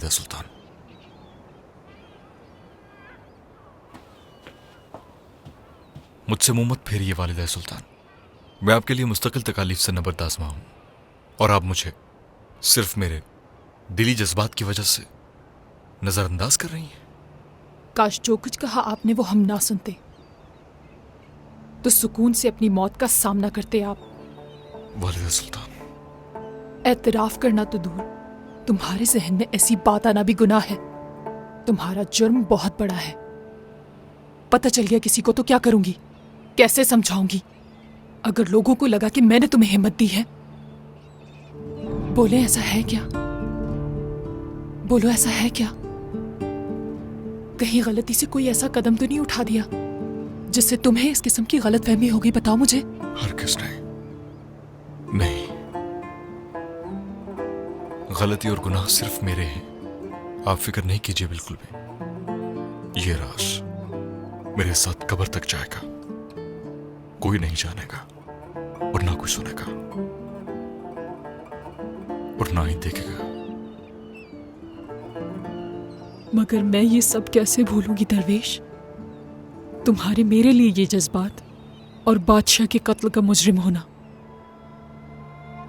वालिदा सुल्तान। मुझसे मुंह मत फेरिए वालिदा सुल्तान। मैं आपके लिए मुस्तकिल तकालीफ से न बर्दाश्त हूं और आप मुझे सिर्फ मेरे दिली जज्बात की वजह से नजरअंदाज कर रही हैं। काश जो कुछ कहा आपने वो हम ना सुनते, तो सुकून से अपनी मौत का सामना करते आप। वालिदा सुल्तान, एतराफ करना तो दूर, तुम्हारे जहन में ऐसी बात आना भी गुनाह है। तुम्हारा जुर्म बहुत बड़ा है। पता चल गया किसी को तो क्या करूंगी, कैसे समझाऊंगी? अगर लोगों को लगा कि मैंने तुम्हें हिम्मत दी है, बोले ऐसा है क्या? बोलो ऐसा है क्या? कहीं गलती से कोई ऐसा कदम तो नहीं उठा दिया जिससे तुम्हें इस किस्म की गलतफहमी हो गई? बताओ मुझे। हरगिज़ नहीं, गलती और गुनाह सिर्फ मेरे हैं। आप फिक्र नहीं कीजिए बिल्कुल भी। ये राज मेरे साथ कब्र तक जाएगा। कोई नहीं जानेगा और ना कोई सुनेगा और ना ही देखेगा। मगर मैं ये सब कैसे भूलूंगी दरवेश? तुम्हारे मेरे लिए ये जज्बात और बादशाह के कत्ल का मुजरिम होना,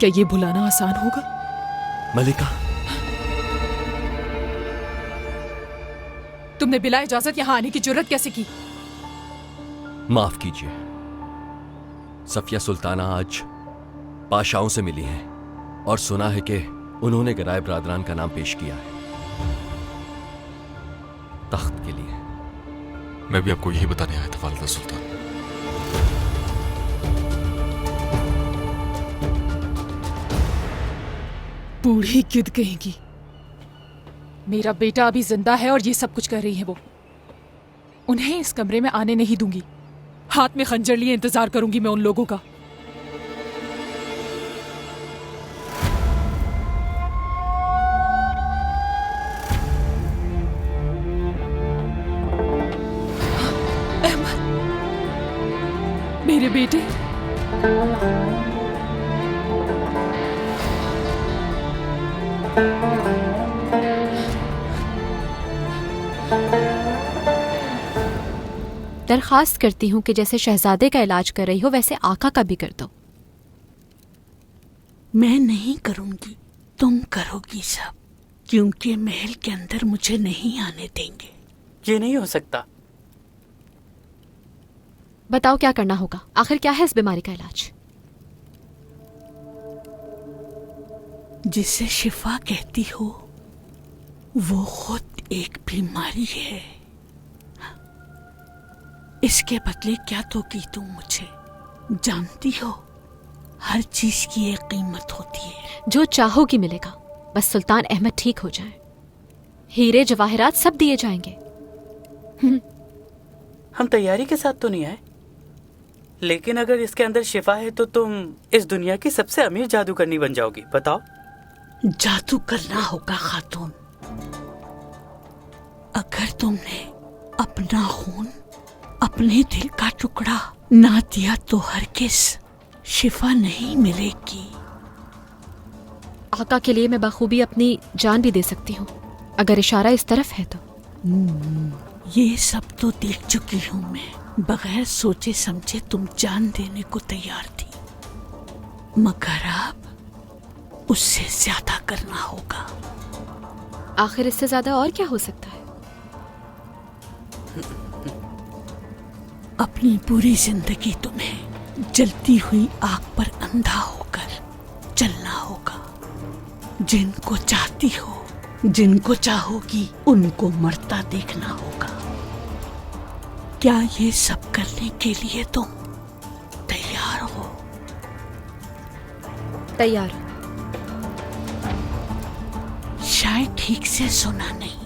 क्या ये भुलाना आसान होगा? मलिका, तुमने बिला इजाजत यहां आने की जुर्रत कैसे की? माफ कीजिए। सफिया सुल्ताना आज पाशाओं से मिली हैं और सुना है कि उन्होंने गराए बरादरान का नाम पेश किया है तख्त के लिए। मैं भी आपको यही बताने आया था वालिदा सुल्तान। बूढ़ी गिद्ध कहेगी। मेरा बेटा अभी जिंदा है और ये सब कुछ कर रही है वो। उन्हें इस कमरे में आने नहीं दूंगी। हाथ में खंजर लिए इंतजार करूंगी मैं उन लोगों का। अहमद, मेरे बेटे। दरखास्त करती हूँ कि जैसे शहजादे का इलाज कर रही हो वैसे आका का भी कर दो। मैं नहीं करूंगी, तुम करोगी सब, क्योंकि महल के अंदर मुझे नहीं आने देंगे। ये नहीं हो सकता। बताओ क्या करना होगा? आखिर क्या है इस बीमारी का इलाज? जिसे शिफा कहती हो वो खुद एक बीमारी है। इसके बदले क्या दोगी तुम मुझे? जानती हो हर चीज की एक कीमत होती है। जो चाहोगी मिलेगा, बस सुल्तान अहमद ठीक हो जाए। हीरे जवाहरात सब दिए जाएंगे। हम तैयारी के साथ तो नहीं आए, लेकिन अगर इसके अंदर शिफा है तो तुम इस दुनिया की सबसे अमीर जादूगरनी बन जाओगी। बताओ। जादू करना होगा खातून। अगर तुमने अपना खून, अपने दिल का टुकड़ा ना दिया तो हरगिज़ शिफा नहीं मिलेगी। आका के लिए मैं बखूबी अपनी जान भी दे सकती हूँ, अगर इशारा इस तरफ है तो। ये सब तो देख चुकी हूँ मैं। बगैर सोचे समझे तुम जान देने को तैयार थी, मगर अब उससे ज्यादा करना होगा। आखिर इससे ज्यादा और क्या हो सकता है? अपनी पूरी जिंदगी तुम्हें जलती हुई आग पर अंधा होकर चलना होगा। जिनको चाहती हो, जिनको चाहोगी, उनको मरता देखना होगा। क्या ये सब करने के लिए तुम तैयार हो? तैयार। शायद ठीक से सुना नहीं।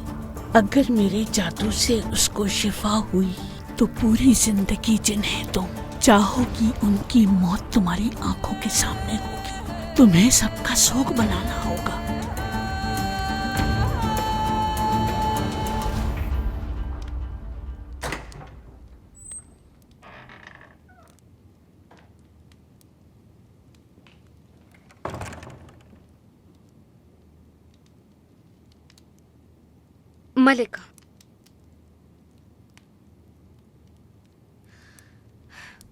अगर मेरे जादू से उसको शिफा हुई तो पूरी जिंदगी जिन्हें तुम चाहोगी उनकी मौत तुम्हारी आंखों के सामने होगी। तुम्हें सबका शोक बनाना होगा। मलिका।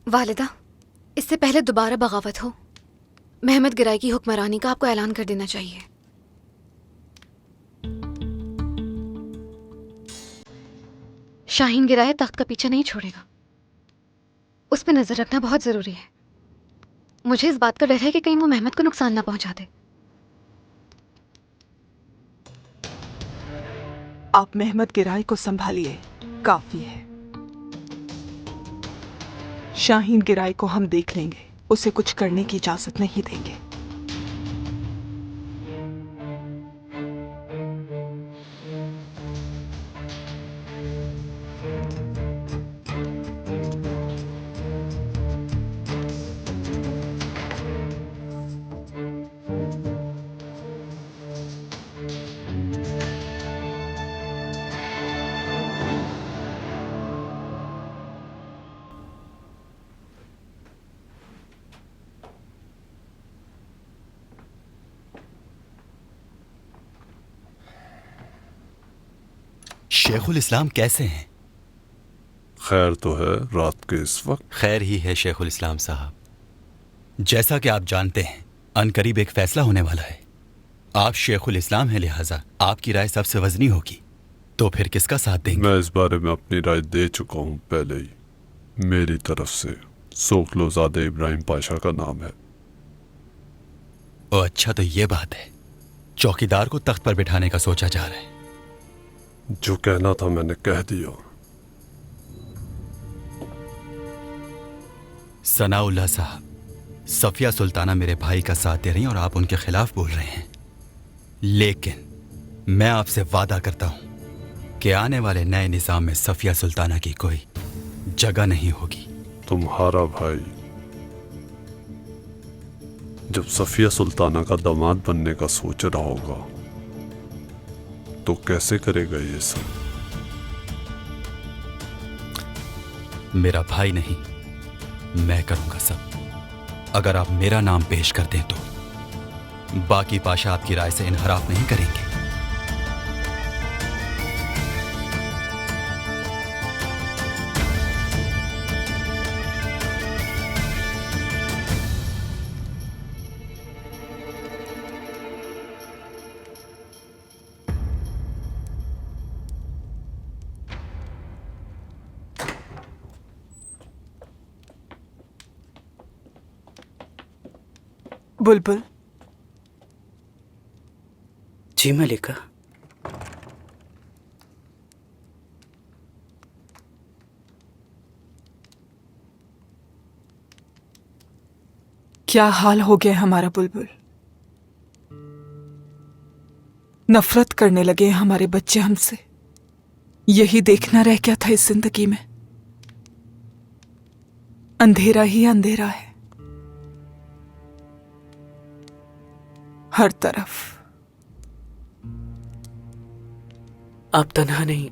वालिदा, इससे पहले दोबारा बगावत हो, महमद गिराई की हुक्मरानी का आपको ऐलान कर देना चाहिए। शाहीन गिराए तख्त का पीछा नहीं छोड़ेगा, उस पर नजर रखना बहुत जरूरी है। मुझे इस बात का डर है कि कहीं वो महमद को नुकसान ना पहुंचा दे। आप महमद गिराई को संभालिए, काफी है। शाहीन गिराई को हम देख लेंगे, उसे कुछ करने की इजाजत नहीं देंगे। शेखुल इस्लाम कैसे हैं? खैर तो है रात के इस वक्त। खैर ही है शेखुल इस्लाम साहब। जैसा कि आप जानते हैं, अनकरीब एक फैसला होने वाला है। आप शेखुल इस्लाम हैं, लिहाजा आपकी राय सबसे वजनी होगी। तो फिर किसका साथ देंगे? मैं इस बारे में अपनी राय दे चुका हूँ पहले ही। मेरी तरफ से सोखलोजादे इब्राहिम पाशा का नाम है। ओ अच्छा, तो ये बात है। चौकीदार को तख्त पर बिठाने का सोचा जा रहा है। जो कहना था मैंने कह दिया। सनाउल्लाह साहब, सफिया सुल्ताना मेरे भाई का साथ दे रही हैं और आप उनके खिलाफ बोल रहे हैं। लेकिन मैं आपसे वादा करता हूं कि आने वाले नए निजाम में सफिया सुल्ताना की कोई जगह नहीं होगी। तुम्हारा भाई जब सफिया सुल्ताना का दामाद बनने का सोच रहा होगा तो कैसे करेगा ये सब? मेरा भाई नहीं, मैं करूंगा सब। अगर आप मेरा नाम पेश कर दें तो बाकी पाशा आपकी राय से इनहराफ नहीं करेंगे। बुलबुल, जी मलिका। क्या हाल हो गया हमारा बुलबुल। नफरत करने लगे हमारे बच्चे हमसे। यही देखना रह गया था इस जिंदगी में। अंधेरा ही अंधेरा है हर तरफ। आप तन्हा नहीं,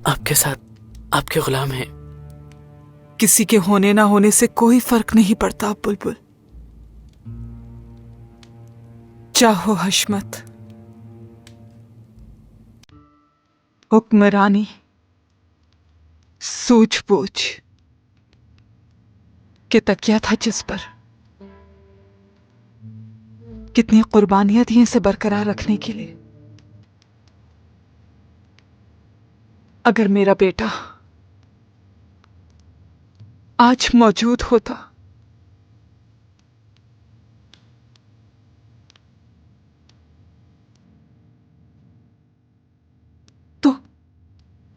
आपके साथ आपके गुलाम हैं। किसी के होने ना होने से कोई फर्क नहीं पड़ता बुलबुल। चाहो हशमत, हुक्मरानी, सूझबूझ के तकिया था जिस पर। कितनी कुर्बानियां थी इसे बरकरार रखने के लिए। अगर मेरा बेटा आज मौजूद होता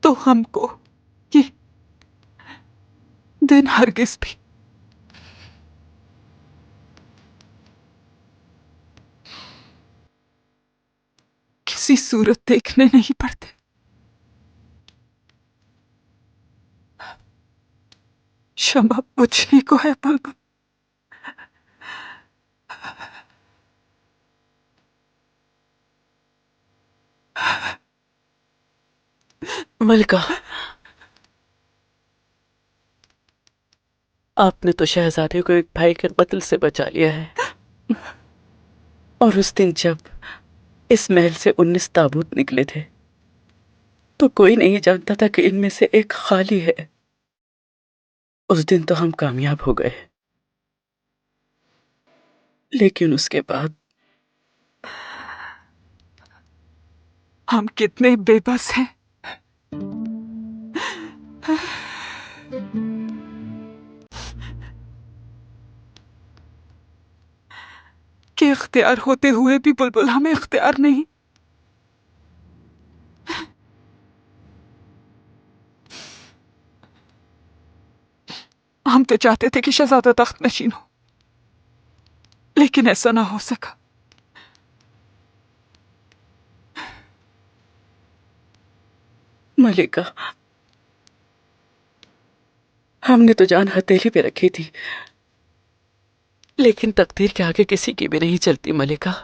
तो हमको ये दिन हरगिज भी किसी सूरत देखने नहीं पड़ते। शमा बुझने को है बुलबुल। मलिका, आपने तो शहजादे को एक भाई के कत्ल से बचा लिया है। और उस दिन जब इस महल से 19 ताबूत निकले थे, तो कोई नहीं जानता था कि इनमें से एक खाली है। उस दिन तो हम कामयाब हो गए, लेकिन उसके बाद हम कितने बेबस हैं। कि इख्तियार होते हुए भी बुलबुल हमें इख्तियार नहीं। हम तो चाहते थे कि शहजादा तख्त नशीन हो, लेकिन ऐसा ना हो सका। मलिका, हमने तो जान हथेली पे रखी थी, लेकिन तकदीर के आगे किसी की भी नहीं चलती मलिका।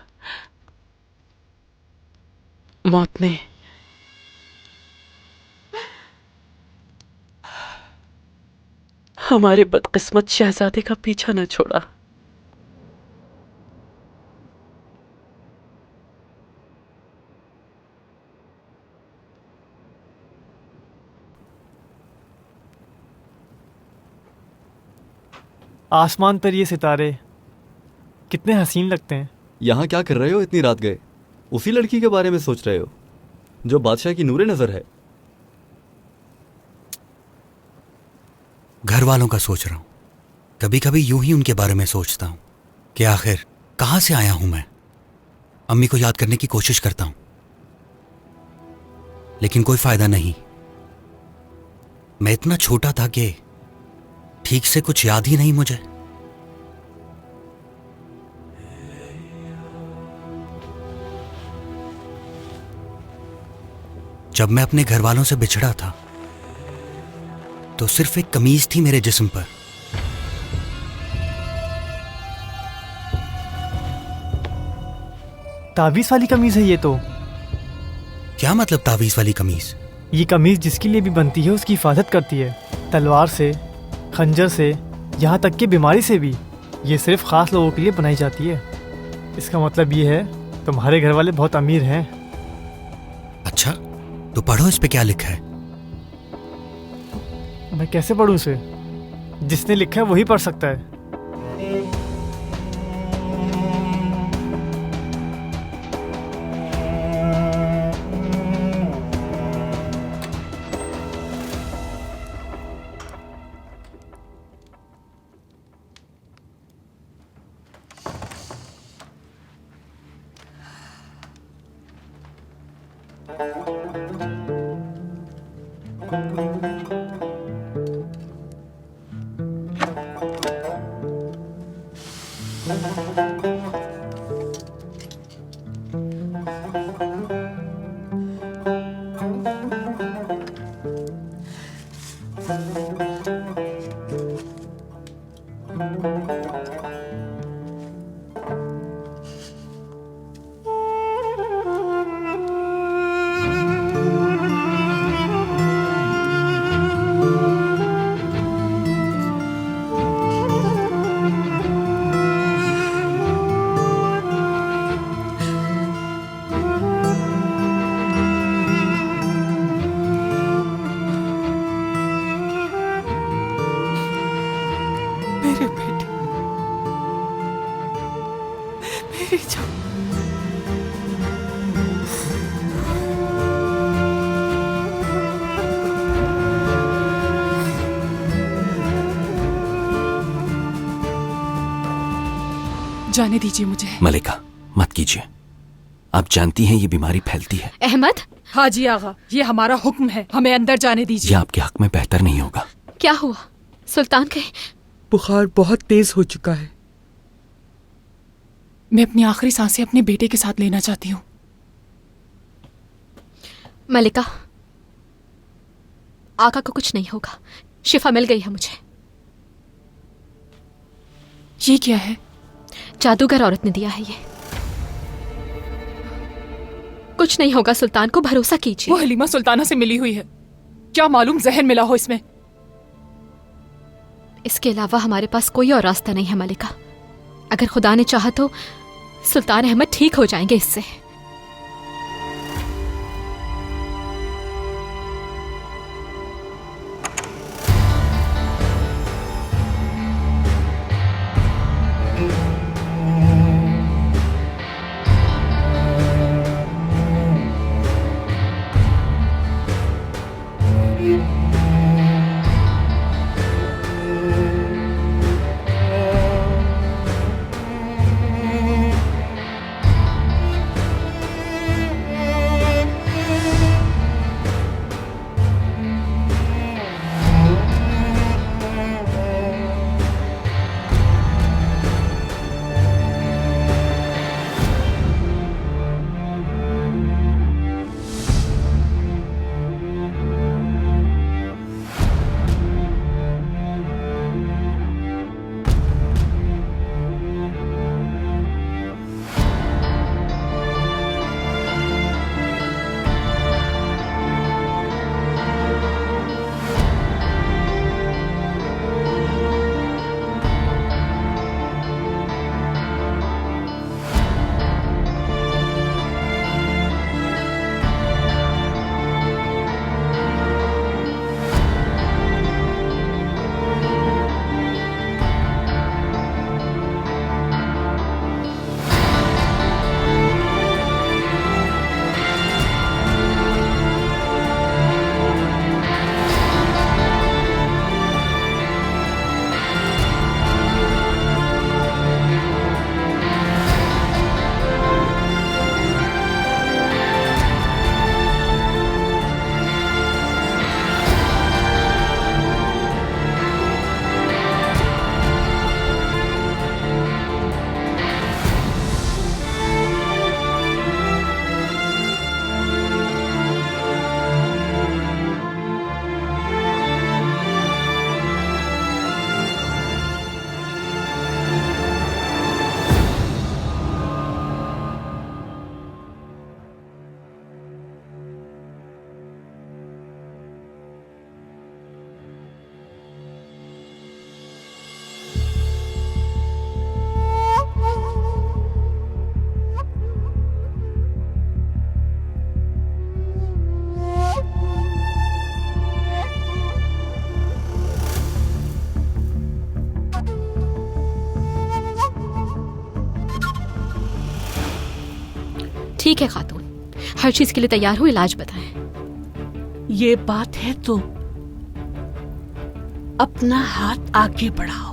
मौत ने हमारे बदकिस्मत शहजादे का पीछा न छोड़ा। आसमान पर ये सितारे कितने हसीन लगते हैं। यहाँ क्या कर रहे हो इतनी रात गए? उसी लड़की के बारे में सोच रहे हो जो बादशाह की नूरे नजर है? घर वालों का सोच रहा हूं। कभी कभी यूं ही उनके बारे में सोचता हूं कि आखिर कहां से आया हूं मैं। अम्मी को याद करने की कोशिश करता हूं, लेकिन कोई फायदा नहीं। मैं इतना छोटा था कि ठीक से कुछ याद ही नहीं मुझे। जब मैं अपने घर वालों से बिछड़ा था तो सिर्फ एक कमीज थी मेरे जिस्म पर। तावीज़ वाली कमीज है ये तो। क्या मतलब तावीज वाली कमीज? ये कमीज जिसके लिए भी बनती है उसकी हिफाजत करती है, तलवार से, खंजर से, यहाँ तक कि बीमारी से भी। ये सिर्फ खास लोगों के लिए बनाई जाती है। इसका मतलब ये है तुम्हारे घर वाले बहुत अमीर हैं। अच्छा, तो पढ़ो इस पे क्या लिखा है। मैं कैसे पढ़ूं इसे? जिसने लिखा है वही पढ़ सकता है। मेरे बेटे, मेरी जान। जाने दीजिए मुझे। मलिका, मत कीजिए। आप जानती हैं ये बीमारी फैलती है। अहमद। हाजी आगा, ये हमारा हुक्म है, हमें अंदर जाने दीजिए। ये आपके हक में बेहतर नहीं होगा। क्या हुआ? सुल्तान के बुखार बहुत तेज हो चुका है। मैं अपनी आखिरी सांसें अपने बेटे के साथ लेना चाहती हूँ। मलिका, आका को कुछ नहीं होगा। शिफा मिल गई है मुझे। ये क्या है? जादूगर औरत ने दिया है ये। कुछ नहीं होगा, सुल्तान को भरोसा कीजिए। वो हलीमा सुल्ताना से मिली हुई है, क्या मालूम जहर मिला हो इसमें। इसके अलावा हमारे पास कोई और रास्ता नहीं है मलिका। अगर खुदा ने चाहा तो सुल्तान अहमद ठीक हो जाएंगे इससे। ठीक है खातून, हर चीज के लिए तैयार हूँ, इलाज बताएं। ये बात है तो अपना हाथ आगे बढ़ाओ।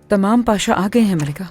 तमाम पाशा आ गए हैं मलिका।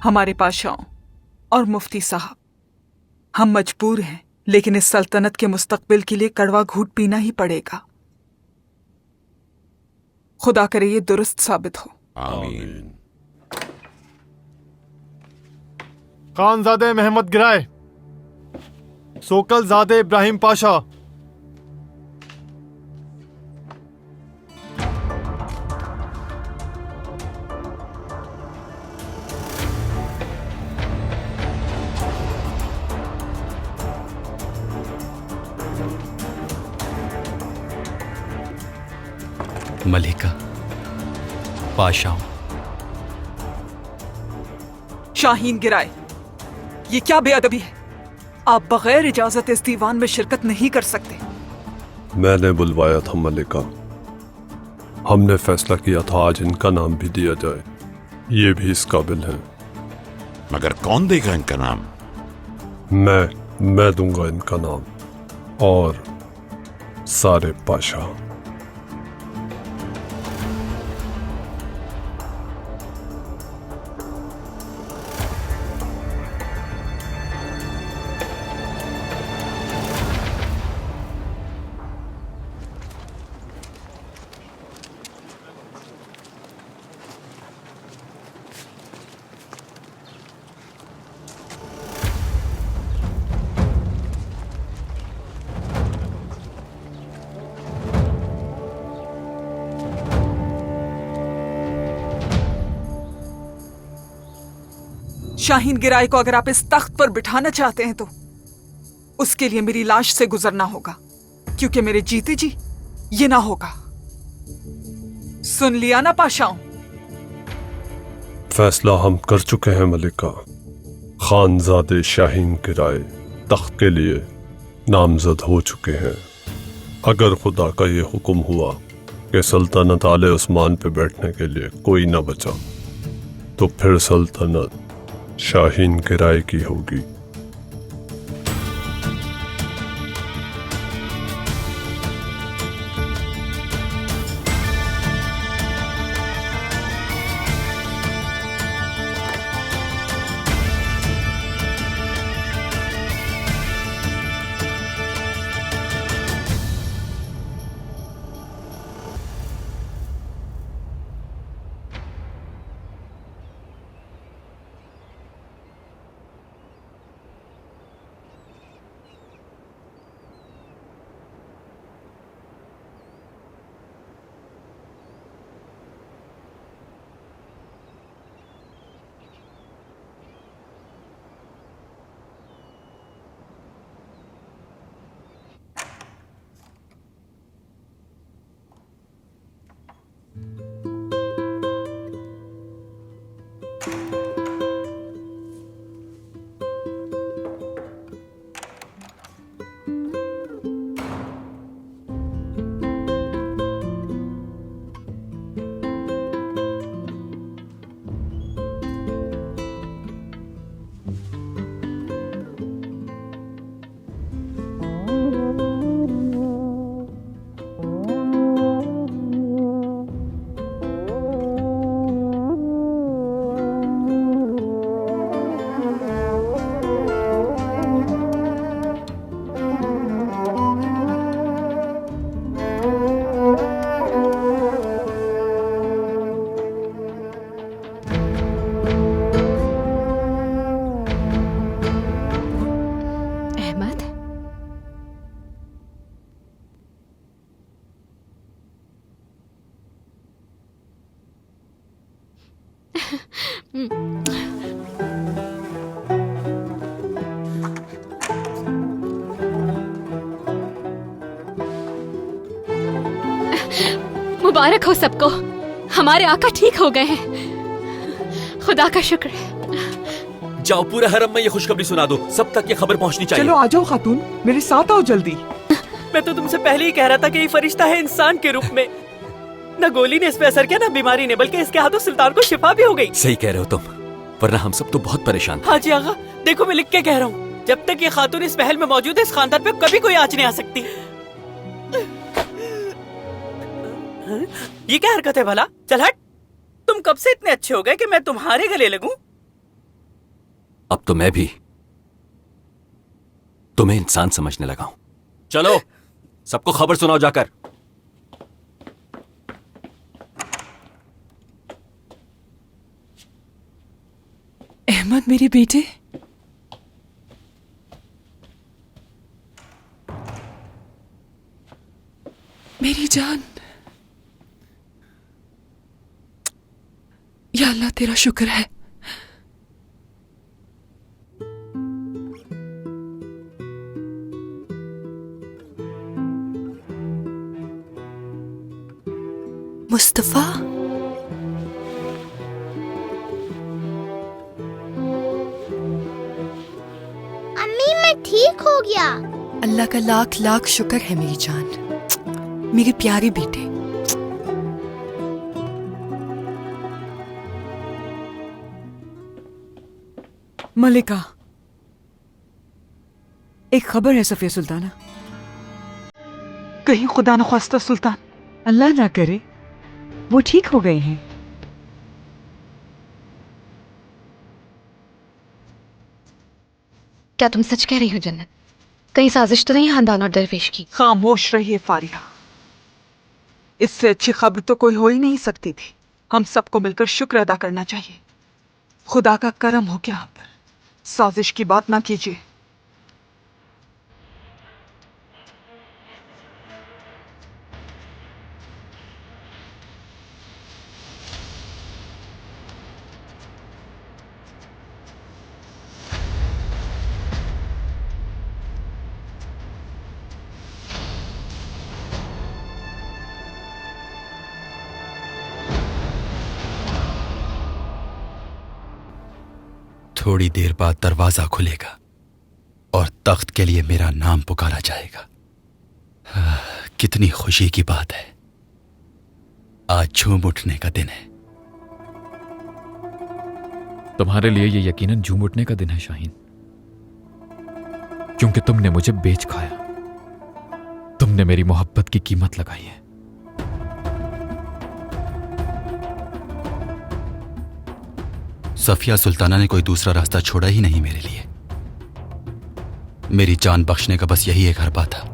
हमारे पाशाओं और मुफ्ती साहब, हम मजबूर हैं, लेकिन इस सल्तनत के मुस्तकबिल के लिए कड़वा घूंट पीना ही पड़ेगा। खुदा करे ये दुरुस्त साबित हो। आमीन। खानजादे महमद गिराए, सोकलजादे इब्राहिम पाशा, मलिका, पाशाओं। शाहीन गिराए, ये क्या बेअदबी है? आप बगैर इजाजत इस दीवान में शिरकत नहीं कर सकते। मैंने बुलवाया था मलिका, हमने फैसला किया था आज इनका नाम भी दिया जाए, ये भी इस काबिल हैं। मगर कौन देगा इनका नाम? मैं दूंगा इनका नाम, और सारे पाशा। शाहीन गिराई को अगर आप इस तख्त पर बिठाना चाहते हैं तो उसके लिए मेरी लाश से गुजरना होगा, क्योंकि मेरे जीते जी ये ना होगा। सुन लिया ना पाशाओं? फैसला हम कर चुके हैं मलिका। खानजादे शाहीन गिराए तख्त के लिए नामजद हो चुके हैं। अगर खुदा का ये हुक्म हुआ कि सल्तनत आले उस्मान पे बैठने के लिए कोई न बचा, तो फिर सल्तनत शाहीन गिराए की होगी। मुबारक हो सबको, हमारे आका ठीक हो गए हैं। खुदा का शुक्र है। जाओ पूरे हरम में ये खुशखबरी सुना दो, सब तक ये खबर पहुंचनी चाहिए। चलो आ जाओ खातून, मेरे साथ आओ जल्दी। मैं तो तुमसे पहले ही कह रहा था कि ये फरिश्ता है इंसान के रूप में। न गोली ने इस पे असर किया, न बीमारी ने, बल्कि इसके हाथों सुल्तान को शिफा भी हो गई। सही कह रहे हो तुम, वरना हम सब तो बहुत परेशान थे। हाँ जी आगा, देखो मैं लिख के कह रहा हूँ, जब तक ये खातून इस महल में मौजूद है, इस खानदान पे कभी कोई आंच नहीं आ सकती। ये क्या हरकत है भला? चल हट। तुम कब से इतने अच्छे हो गए कि मैं तुम्हारे गले लगूं? अब तो मैं भी तुम्हें इंसान समझने लगा हूं। चलो सबको खबर सुनाओ जाकर। अहमद मेरे बेटे, मेरी जान, या अल्लाह तेरा शुक्र है। मुस्तफा, अम्मी मैं ठीक हो गया। अल्लाह का लाख लाख शुक्र है मेरी जान, मेरे प्यारे बेटे। मलिका, एक खबर है सफिया सुल्ताना। कहीं खुदा न ख्वास्ता सुल्तान, अल्लाह ना करे, वो ठीक हो गए हैं। क्या तुम सच कह रही हो जन्नत? कहीं साजिश तो नहीं खानदान और दरवेश की? खामोश रहिए फारिया, इससे अच्छी खबर तो कोई हो ही नहीं सकती थी। हम सबको मिलकर शुक्र अदा करना चाहिए। खुदा का करम हो क्या आप पर। साजिश की बात ना कीजिए। थोड़ी देर बाद दरवाजा खुलेगा और तख्त के लिए मेरा नाम पुकारा जाएगा। कितनी खुशी की बात है, आज झूम उठने का दिन है। तुम्हारे लिए ये यकीनन झूम उठने का दिन है शाहीन, क्योंकि तुमने मुझे बेच खाया, तुमने मेरी मोहब्बत की कीमत लगाई है। सफिया सुल्ताना ने कोई दूसरा रास्ता छोड़ा ही नहीं मेरे लिए। मेरी जान बख्शने का बस यही एक हरबा था।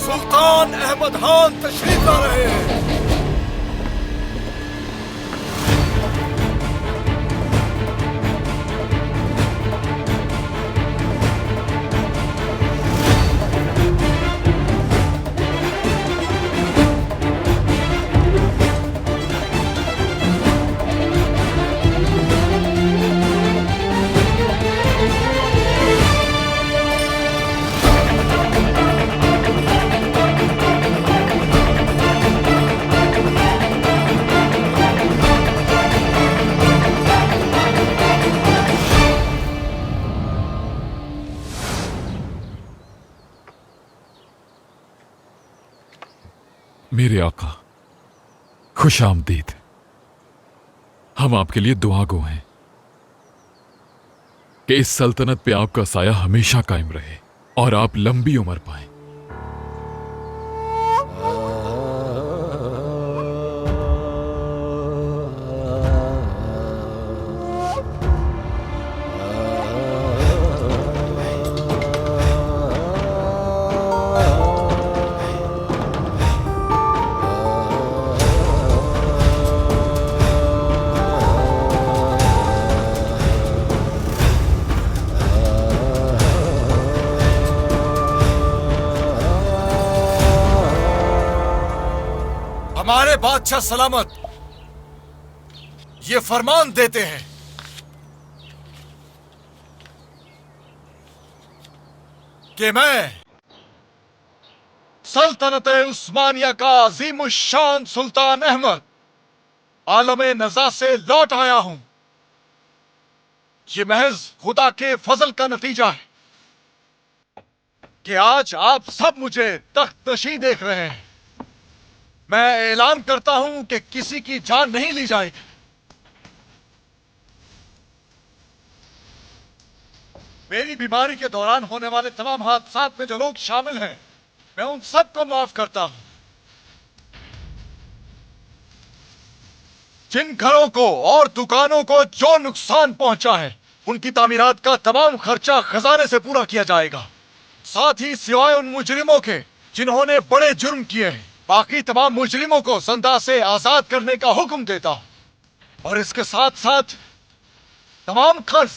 सुल्तान अहमद खान तशरीफ ला रहे हैं। मेरे आका, खुश आमदीद। हम आपके लिए दुआ गो हैं कि इस सल्तनत पे आपका साया हमेशा कायम रहे और आप लंबी उम्र पाएं। हमारे बादशाह सलामत ये फरमान देते हैं कि मैं सल्तनत उस्मानिया का अजीमुश्शान सुल्तान अहमद आलम नज़ा से लौट आया हूं। ये महज खुदा के फजल का नतीजा है कि आज आप सब मुझे तख्त नशीं देख रहे हैं। मैं ऐलान करता हूं कि किसी की जान नहीं ली जाएगी। मेरी बीमारी के दौरान होने वाले तमाम हादसात में जो लोग शामिल हैं, मैं उन सबको माफ करता हूं। जिन घरों को और दुकानों को जो नुकसान पहुंचा है, उनकी तामीरात का तमाम खर्चा खजाने से पूरा किया जाएगा। साथ ही सिवाय उन मुजरिमों के जिन्होंने बड़े जुर्म किए हैं, बाकी तमाम मुजरिमों को सजा से आजाद करने का हुक्म देता हूं। और इसके साथ साथ तमाम कर्ज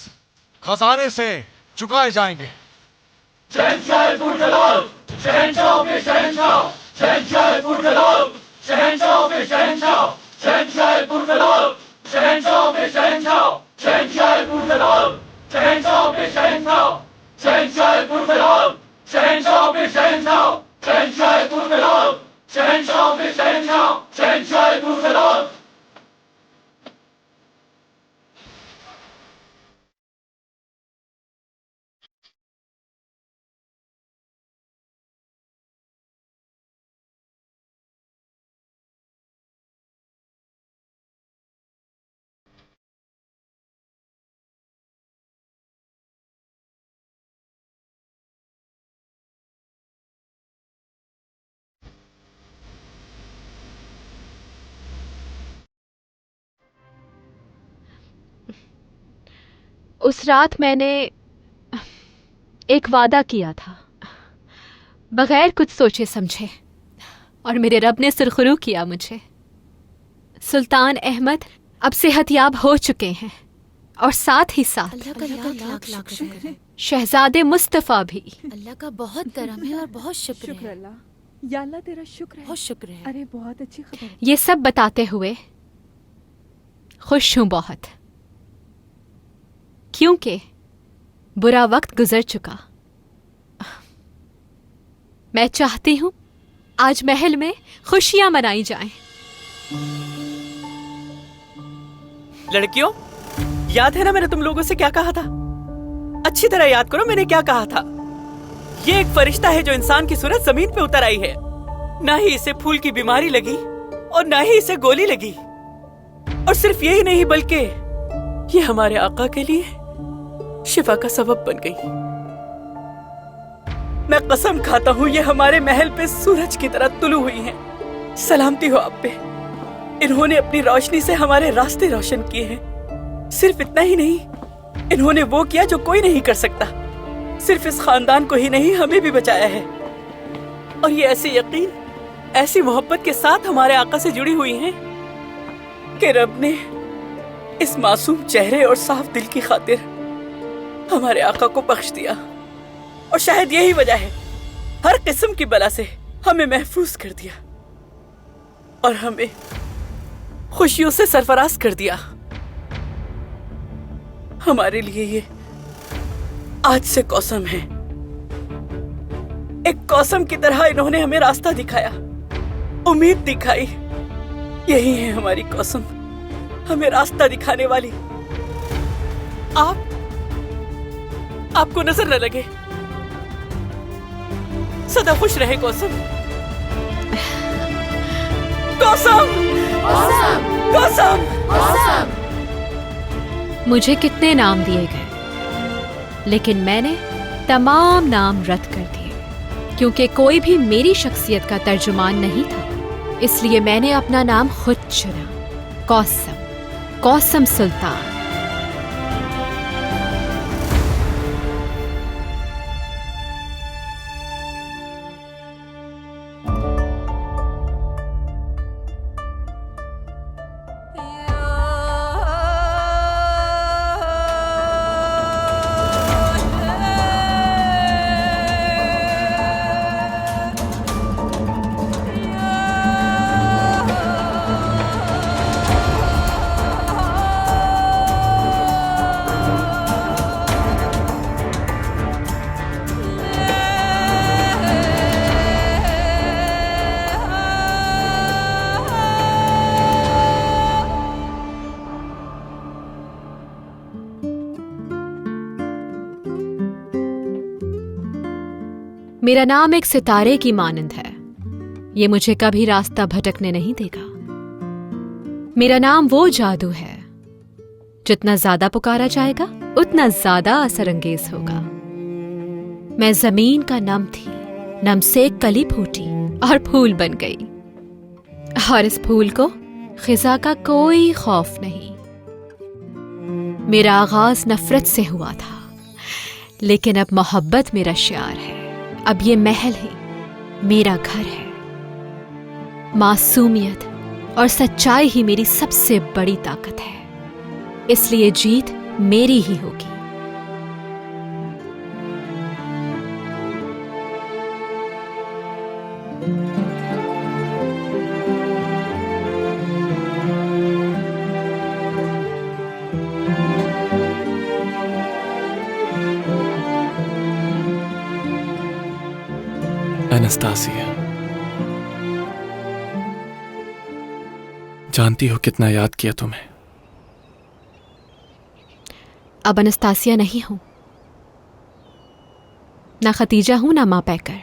खजाने से चुकाए जाएंगे। उस रात मैंने एक वादा किया था, बगैर कुछ सोचे समझे, और मेरे रब ने सुरखरू किया मुझे। सुल्तान अहमद अब सेहतयाब हो चुके हैं, और साथ ही साथ शहजादे मुस्तफ़ा भी। अल्लाह का बहुत करम है और बहुत शुक्र है। या अल्लाह तेरा शुक्र है। बहुत शुक्र है। अरे बहुत अच्छी खबर है। ये सब बताते हुए खुश हूं बहुत, क्योंकि बुरा वक्त गुजर चुका। मैं चाहती हूं आज महल में खुशियां मनाई जाएं। लड़कियों, याद है ना मैंने तुम लोगों से क्या कहा था? अच्छी तरह याद करो मैंने क्या कहा था। ये एक फरिश्ता है जो इंसान की सूरत जमीन पे उतर आई है। ना ही इसे फूल की बीमारी लगी और ना ही इसे गोली लगी। और सिर्फ यही नहीं बल्कि ये हमारे आका के लिए शिफा का सबब बन गई। मैं कसम खाता हूँ ये हमारे महल पे सूरज की तरह तुलू हुई हैं। सलामती हो आप पे। इन्होंने अपनी रोशनी से हमारे रास्ते रोशन किए हैं। सिर्फ इतना ही नहीं, इन्होंने वो किया जो कोई नहीं कर सकता। सिर्फ इस खानदान को ही नहीं, हमें भी बचाया है। और ये ऐसे यकीन, ऐसी मोहब्बत के साथ हमारे आका से जुड़ी हुई हैं कि रब ने इस मासूम चेहरे और साफ दिल की खातिर हमारे आका को बख्श दिया। और शायद यही वजह है हर किस्म की बला से हमें महफूज कर दिया और हमें खुशियों से सरफराज कर दिया। हमारे लिए ये आज से कौसम है। एक कौसम की तरह इन्होंने हमें रास्ता दिखाया, उम्मीद दिखाई। यही है हमारी कौसम, हमें रास्ता दिखाने वाली। आपको नजर न लगे। सदा खुश रहे कौसम। कौसम, कौसम, कौसम। मुझे कितने नाम दिए गए, लेकिन मैंने तमाम नाम रद्द कर दिए, क्योंकि कोई भी मेरी शख्सियत का तर्जुमान नहीं था। इसलिए मैंने अपना नाम खुद चुना, कौसम, कौसम सुल्तान। मेरा नाम एक सितारे की मानंद है। ये मुझे कभी रास्ता भटकने नहीं देगा। मेरा नाम वो जादू है, जितना ज्यादा पुकारा जाएगा उतना ज्यादा असर अंगेज होगा। मैं जमीन का नम थी, नम से कली फूटी और फूल बन गई। और इस फूल को खिजा का कोई खौफ नहीं। मेरा आगाज नफरत से हुआ था, लेकिन अब मोहब्बत मेरा शियार है। अब ये महल ही मेरा घर है। मासूमियत और सच्चाई ही मेरी सबसे बड़ी ताकत है, इसलिए जीत मेरी ही होगी। एनास्तासिया, जानती हो कितना याद किया तुम्हें। अब एनास्तासिया नहीं हूं, ना खतीजा हूं, ना मां पैकर।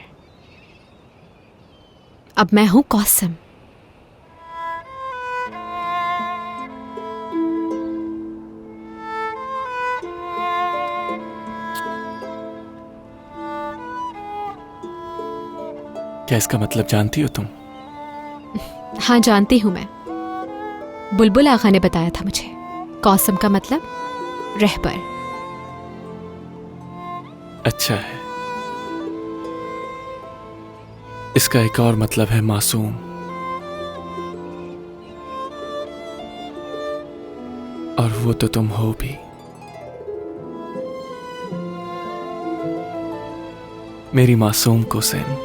अब मैं हूं कौसम। क्या इसका मतलब जानती हो तुम? हाँ, जानती हूं मैं। बुलबुल आगा ने बताया था मुझे। कौसम का मतलब रहबर। अच्छा है। इसका एक और मतलब है मासूम। और वो तो तुम हो भी। मेरी मासूम कुसैन।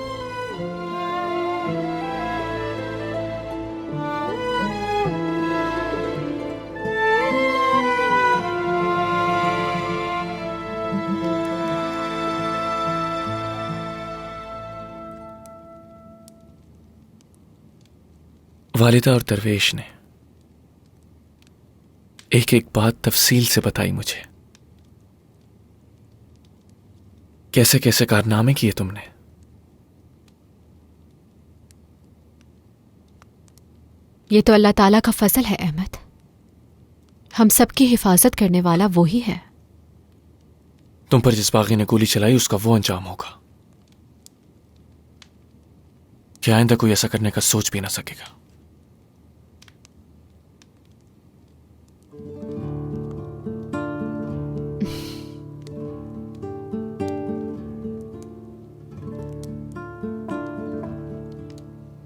वालिदा और दरवेश ने एक एक बात तफसील से बताई मुझे। कैसे कैसे कारनामे किए तुमने। ये तो अल्लाह ताला का फजल है अहमद। हम सबकी हिफाजत करने वाला वो ही है। तुम पर जिस बागी ने गोली चलाई उसका वो अंजाम होगा कि आइंदा कोई ऐसा करने का सोच भी ना सकेगा।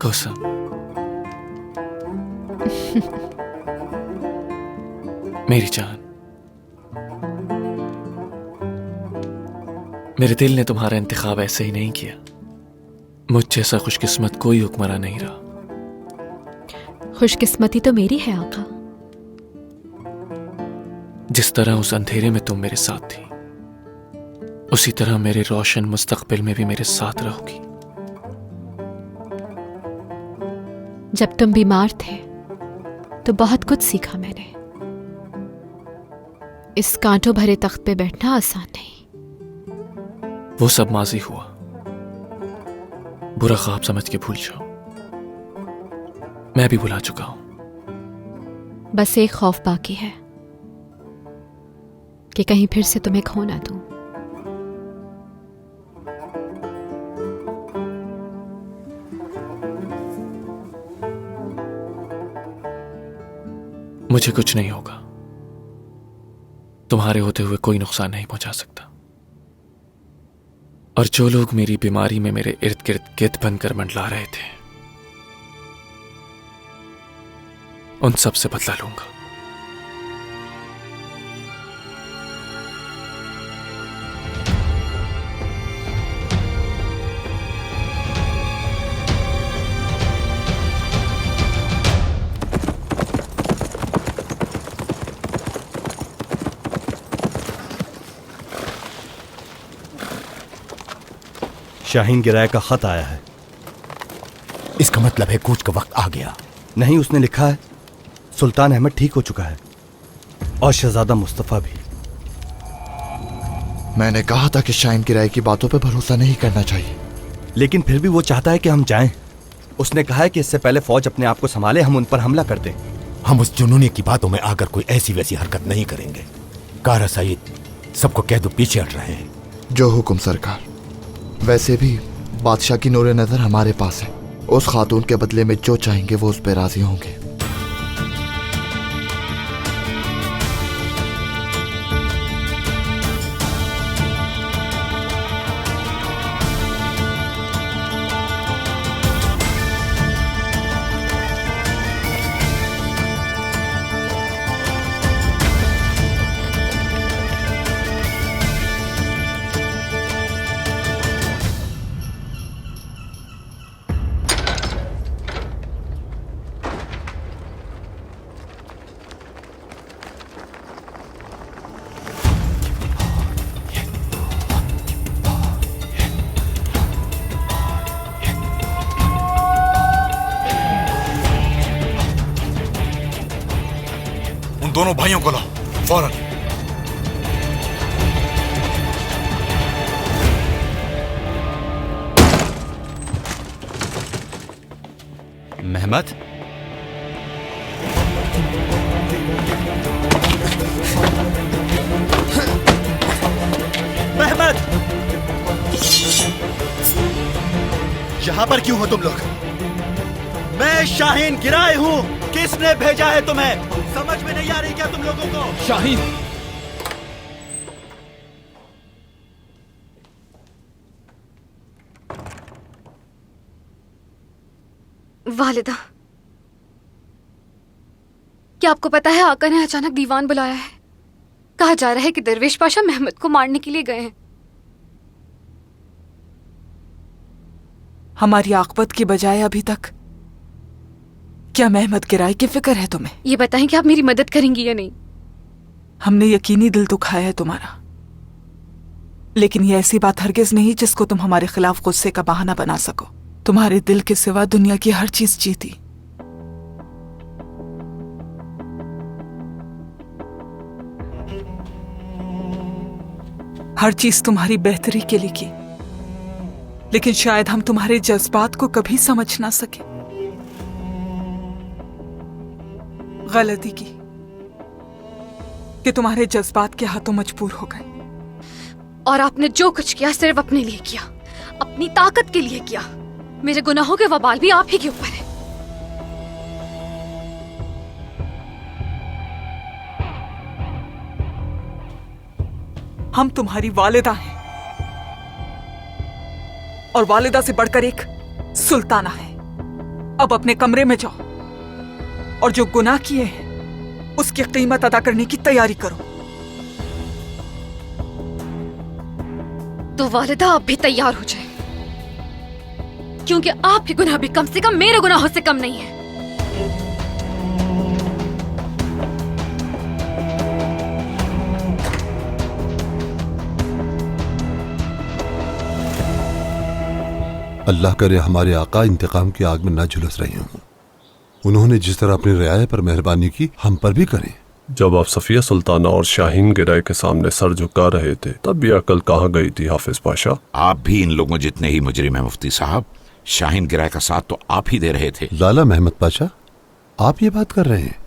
कौसम, मेरी जान, मेरे दिल ने तुम्हारा इंतखाब ऐसे ही नहीं किया। मुझ जैसा खुशकिस्मत कोई हुक्मरान नहीं रहा। खुशकिस्मती तो मेरी है आका। जिस तरह उस अंधेरे में तुम मेरे साथ थी, उसी तरह मेरे रोशन मुस्तकबिल में भी मेरे साथ रहोगी। जब तुम बीमार थे तो बहुत कुछ सीखा मैंने। इस कांटों भरे तख्त पे बैठना आसान नहीं। वो सब माजी हुआ, बुरा ख्वाब समझ के भूल जाओ। मैं भी भुला चुका हूं। बस एक खौफ बाकी है कि कहीं फिर से तुम्हें खो ना दूं। मुझे कुछ नहीं होगा। तुम्हारे होते हुए कोई नुकसान नहीं पहुंचा सकता। और जो लोग मेरी बीमारी में मेरे इर्द गिर्द गिद्ध बनकर मंडला रहे थे, उन सब से बदला लूंगा। शाहीन गिराए का खत आया है। इसका मतलब है कूच का वक्त आ गया। नहीं, उसने लिखा है सुल्तान अहमद ठीक हो चुका है और शहजादा मुस्तफा भी। मैंने कहा था कि शाहीन गिराए की बातों पर भरोसा नहीं करना चाहिए, लेकिन फिर भी वो चाहता है कि हम जाएं। उसने कहा है कि इससे पहले फौज अपने आप को संभाले, हम उन पर हमला कर दें। हम उस जुनूनी की बातों में आकर कोई ऐसी वैसी हरकत नहीं करेंगे। कारा सईद सबको कह दो पीछे हट रहे हैं। जो हुक्म सरकार। वैसे भी बादशाह की नूर नज़र हमारे पास है। उस खातून के बदले में जो चाहेंगे वो उस पर राजी होंगे। उन दोनों भाइयों को लाओ फौरन। मेहमत, मेहमत, यहां पर क्यों हो तुम लोग? मैं शाहीन गिराए हूं। किसने भेजा है तुम्हें? समझ में नहीं आ रही क्या तुम लोगों को? शाहीन, वालिदा, क्या आपको पता है आका ने अचानक दीवान बुलाया है? कहा जा रहा है कि दरवेश पाशा महमद को मारने के लिए गए हैं। हमारी आकबत की बजाय अभी तक क्या महमद गिराए की फिक्र है तुम्हें? ये बताएं कि आप मेरी मदद करेंगी या नहीं? हमने यकीनी दिल दुखाया है तुम्हारा, लेकिन ये ऐसी बात हरगिज नहीं जिसको तुम हमारे खिलाफ गुस्से का बहाना बना सको। तुम्हारे दिल के सिवा दुनिया की हर चीज जीती। हर चीज तुम्हारी बेहतरी के लिए की, लेकिन शायद हम तुम्हारे जज्बात को कभी समझ ना सके। गलती की कि तुम्हारे जज्बात के हाथों मजबूर हो गए। और आपने जो कुछ किया सिर्फ अपने लिए किया, अपनी ताकत के लिए किया। मेरे गुनाहों के वबाल भी आप ही के ऊपर है। हम तुम्हारी वालिदा हैं, और वालिदा से बढ़कर एक सुल्ताना है। अब अपने कमरे में जाओ और जो गुनाह किए हैं उसकी कीमत अदा करने की तैयारी करो। तो वालिदा आप भी तैयार हो जाए, क्योंकि आपके गुनाह भी कम से कम मेरे गुनाहों से कम नहीं है। अल्लाह करे हमारे आका इंतकाम की आग में ना झुलस रहे हों। उन्होंने जिस तरह अपनी रियाया पर मेहरबानी की, हम पर भी करें। जब आप सफिया सुल्ताना और शाहीन गिराए के सामने सर झुका रहे थे, तब भी अकल कहाँ गई थी हाफिज पाशा? आप भी इन लोगों जितने ही मुजरिम हैं मुफ्ती साहब। शाहीन गिराए का साथ तो आप ही दे रहे थे। लाला महमद पाशा, आप ये बात कर रहे हैं?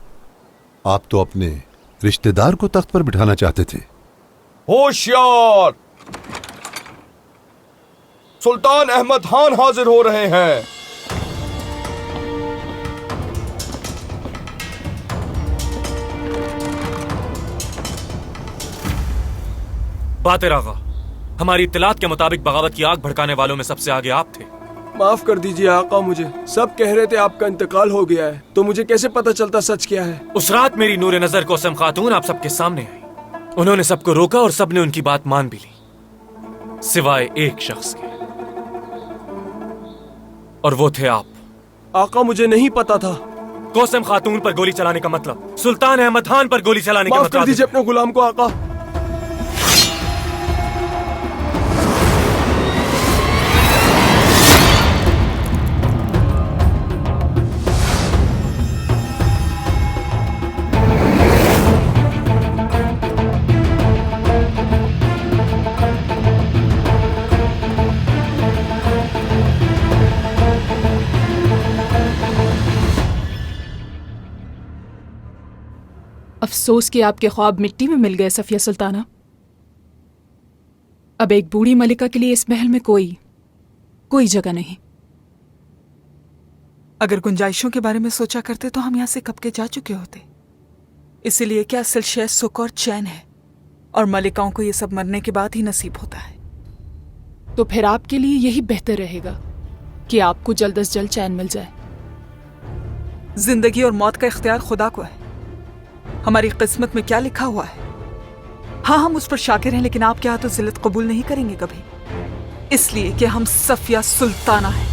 आप तो अपने रिश्तेदार को तख्त पर बिठाना चाहते थे। होशियार, सुल्तान अहमद खान हाजिर हो रहे हैं। बातें आगा, हमारी इत्तलात के मुताबिक बगावत की आग भड़काने वालों में सबसे आगे आप थे। माफ कर दीजिए आका, मुझे सब कह रहे थे आपका इंतकाल हो गया है, तो मुझे कैसे पता चलता सच क्या है? उस रात मेरी नूर नजर कोसम खातून आप सबके सामने आई। उन्होंने सबको रोका और सबने उनकी बात मान भी ली, सिवाय एक शख्स के, और वो थे आप। आका, मुझे नहीं पता था। कोसम खातून पर गोली चलाने का मतलब सुल्तान अहमद खान पर गोली चलाने का माफ मतलब। कर दीजिए अपने गुलाम को आका। अफसोस कि आपके ख्वाब मिट्टी में मिल गए सफिया सुल्ताना। अब एक बूढ़ी मलिका के लिए इस महल में कोई कोई जगह नहीं। अगर गुंजाइशों के बारे में सोचा करते तो हम यहाँ से कब के जा चुके होते। इसीलिए क्या असल शय सुख और चैन है, और मलिकाओं को ये सब मरने के बाद ही नसीब होता है। तो फिर आपके लिए यही बेहतर रहेगा कि आपको जल्द अज जल्द चैन मिल जाए। जिंदगी और मौत का इख्तियार खुदा को है। हमारी किस्मत में क्या लिखा हुआ है, हाँ हम उस पर शाकिर हैं, लेकिन आपके यहाँ तो जिल्लत कबूल नहीं करेंगे कभी, इसलिए कि हम सफिया सुल्ताना हैं।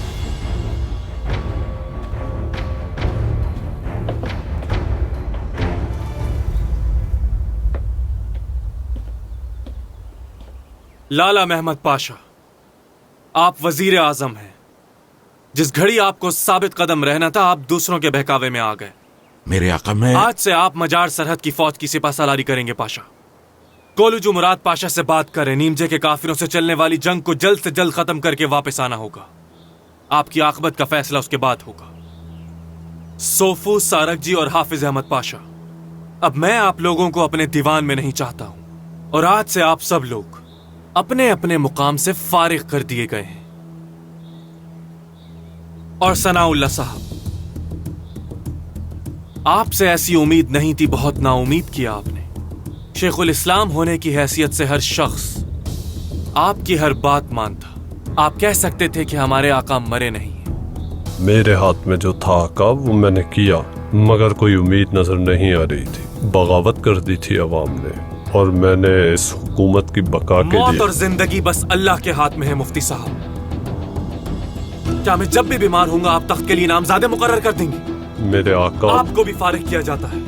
लाला महमद पाशा, आप वजीर आजम हैं। जिस घड़ी आपको साबित कदम रहना था, आप दूसरों के बहकावे में आ गए। मेरे आका में आज से आप मजार सरहद की फौज की सिपा सालारी करेंगे पाशा। कोलूजू मुराद पाशा से बात करें, नीमजे के काफिरों से चलने वाली जंग को जल्द से जल्द खत्म करके वापस आना होगा। आपकी आखिबत का फैसला उसके बाद होगा। सोफू, सारकजी और हाफिज अहमद पाशा, अब मैं आप लोगों को अपने दीवान में नहीं चाहता हूं, और आज से आप सब लोग अपने अपने मुकाम से फारिग कर दिए गए हैं। और सनाउल्लाह साहब, आपसे ऐसी उम्मीद नहीं थी, बहुत नाउमीद किया आपने। शेखुल इस्लाम होने की हैसियत से हर शख्स आपकी हर बात मानता। आप कह सकते थे कि हमारे आका मरे नहीं हैं। मेरे हाथ में जो था आका वो मैंने किया, मगर कोई उम्मीद नजर नहीं आ रही थी। बगावत कर दी थी अवाम ने, और मैंने इस हुकूमत की बका के मौत लिए। और जिंदगी बस अल्लाह के हाथ में है मुफ्ती साहब। क्या मैं जब भी बीमार होऊंगा आप तख्त के लिए नामज़ादे मुकर्रर कर देंगे? मेरे आका, आपको भी फारिग किया जाता है,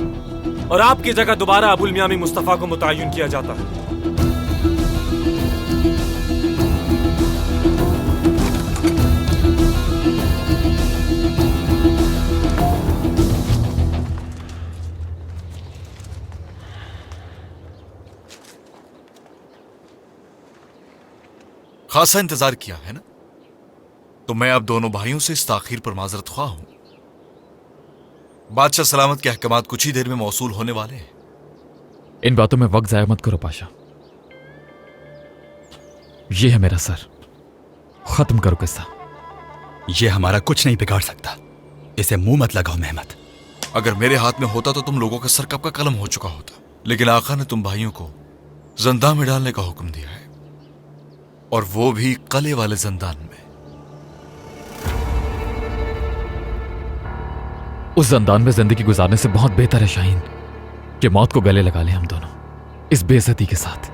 और आपकी जगह दोबारा अबुल मियामी मुस्तफा को मुतय्यन किया जाता है। खासा इंतजार किया है ना, तो मैं अब दोनों भाइयों से इस ताखीर पर माजरत ख्वाह हूं। बादशाह सलामत के अहकामात कुछ ही देर में मौसूल होने वाले हैं। इन बातों में वक्त जाया मत करो पाशा। ये है मेरा सर, खत्म करो किस्सा। ये हमारा कुछ नहीं बिगाड़ सकता, इसे मुंह मत लगाओ महमद। अगर मेरे हाथ में होता तो तुम लोगों का सर कब का कलम हो चुका होता, लेकिन आका ने तुम भाइयों को जंदा में डालने का हुक्म दिया है, और वो भी कले वाले जंदान में। उस जंदान में जिंदगी गुजारने से बहुत बेहतर है शाहीन कि मौत को गले लगा लें हम दोनों। इस बेइज्जती के साथ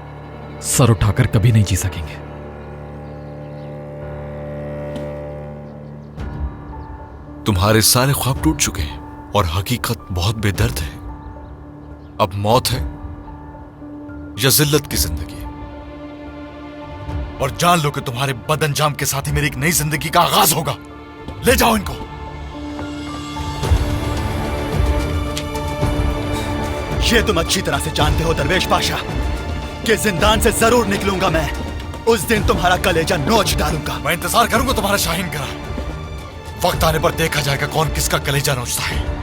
सर उठाकर कभी नहीं जी सकेंगे। तुम्हारे सारे ख्वाब टूट चुके हैं, और हकीकत बहुत बेदर्द है। अब मौत है या जिल्लत की जिंदगी, और जान लो कि तुम्हारे बदअंजाम के साथ ही मेरी एक नई जिंदगी का आगाज होगा। ले जाओ इनको। ये तुम अच्छी तरह से जानते हो दरवेश पाशा कि जिंदान से जरूर निकलूंगा मैं। उस दिन तुम्हारा कलेजा नोच डालूंगा। मैं इंतजार करूंगा तुम्हारा शाहीन गिरा। वक्त आने पर देखा जाएगा कौन किसका कलेजा नोचता है।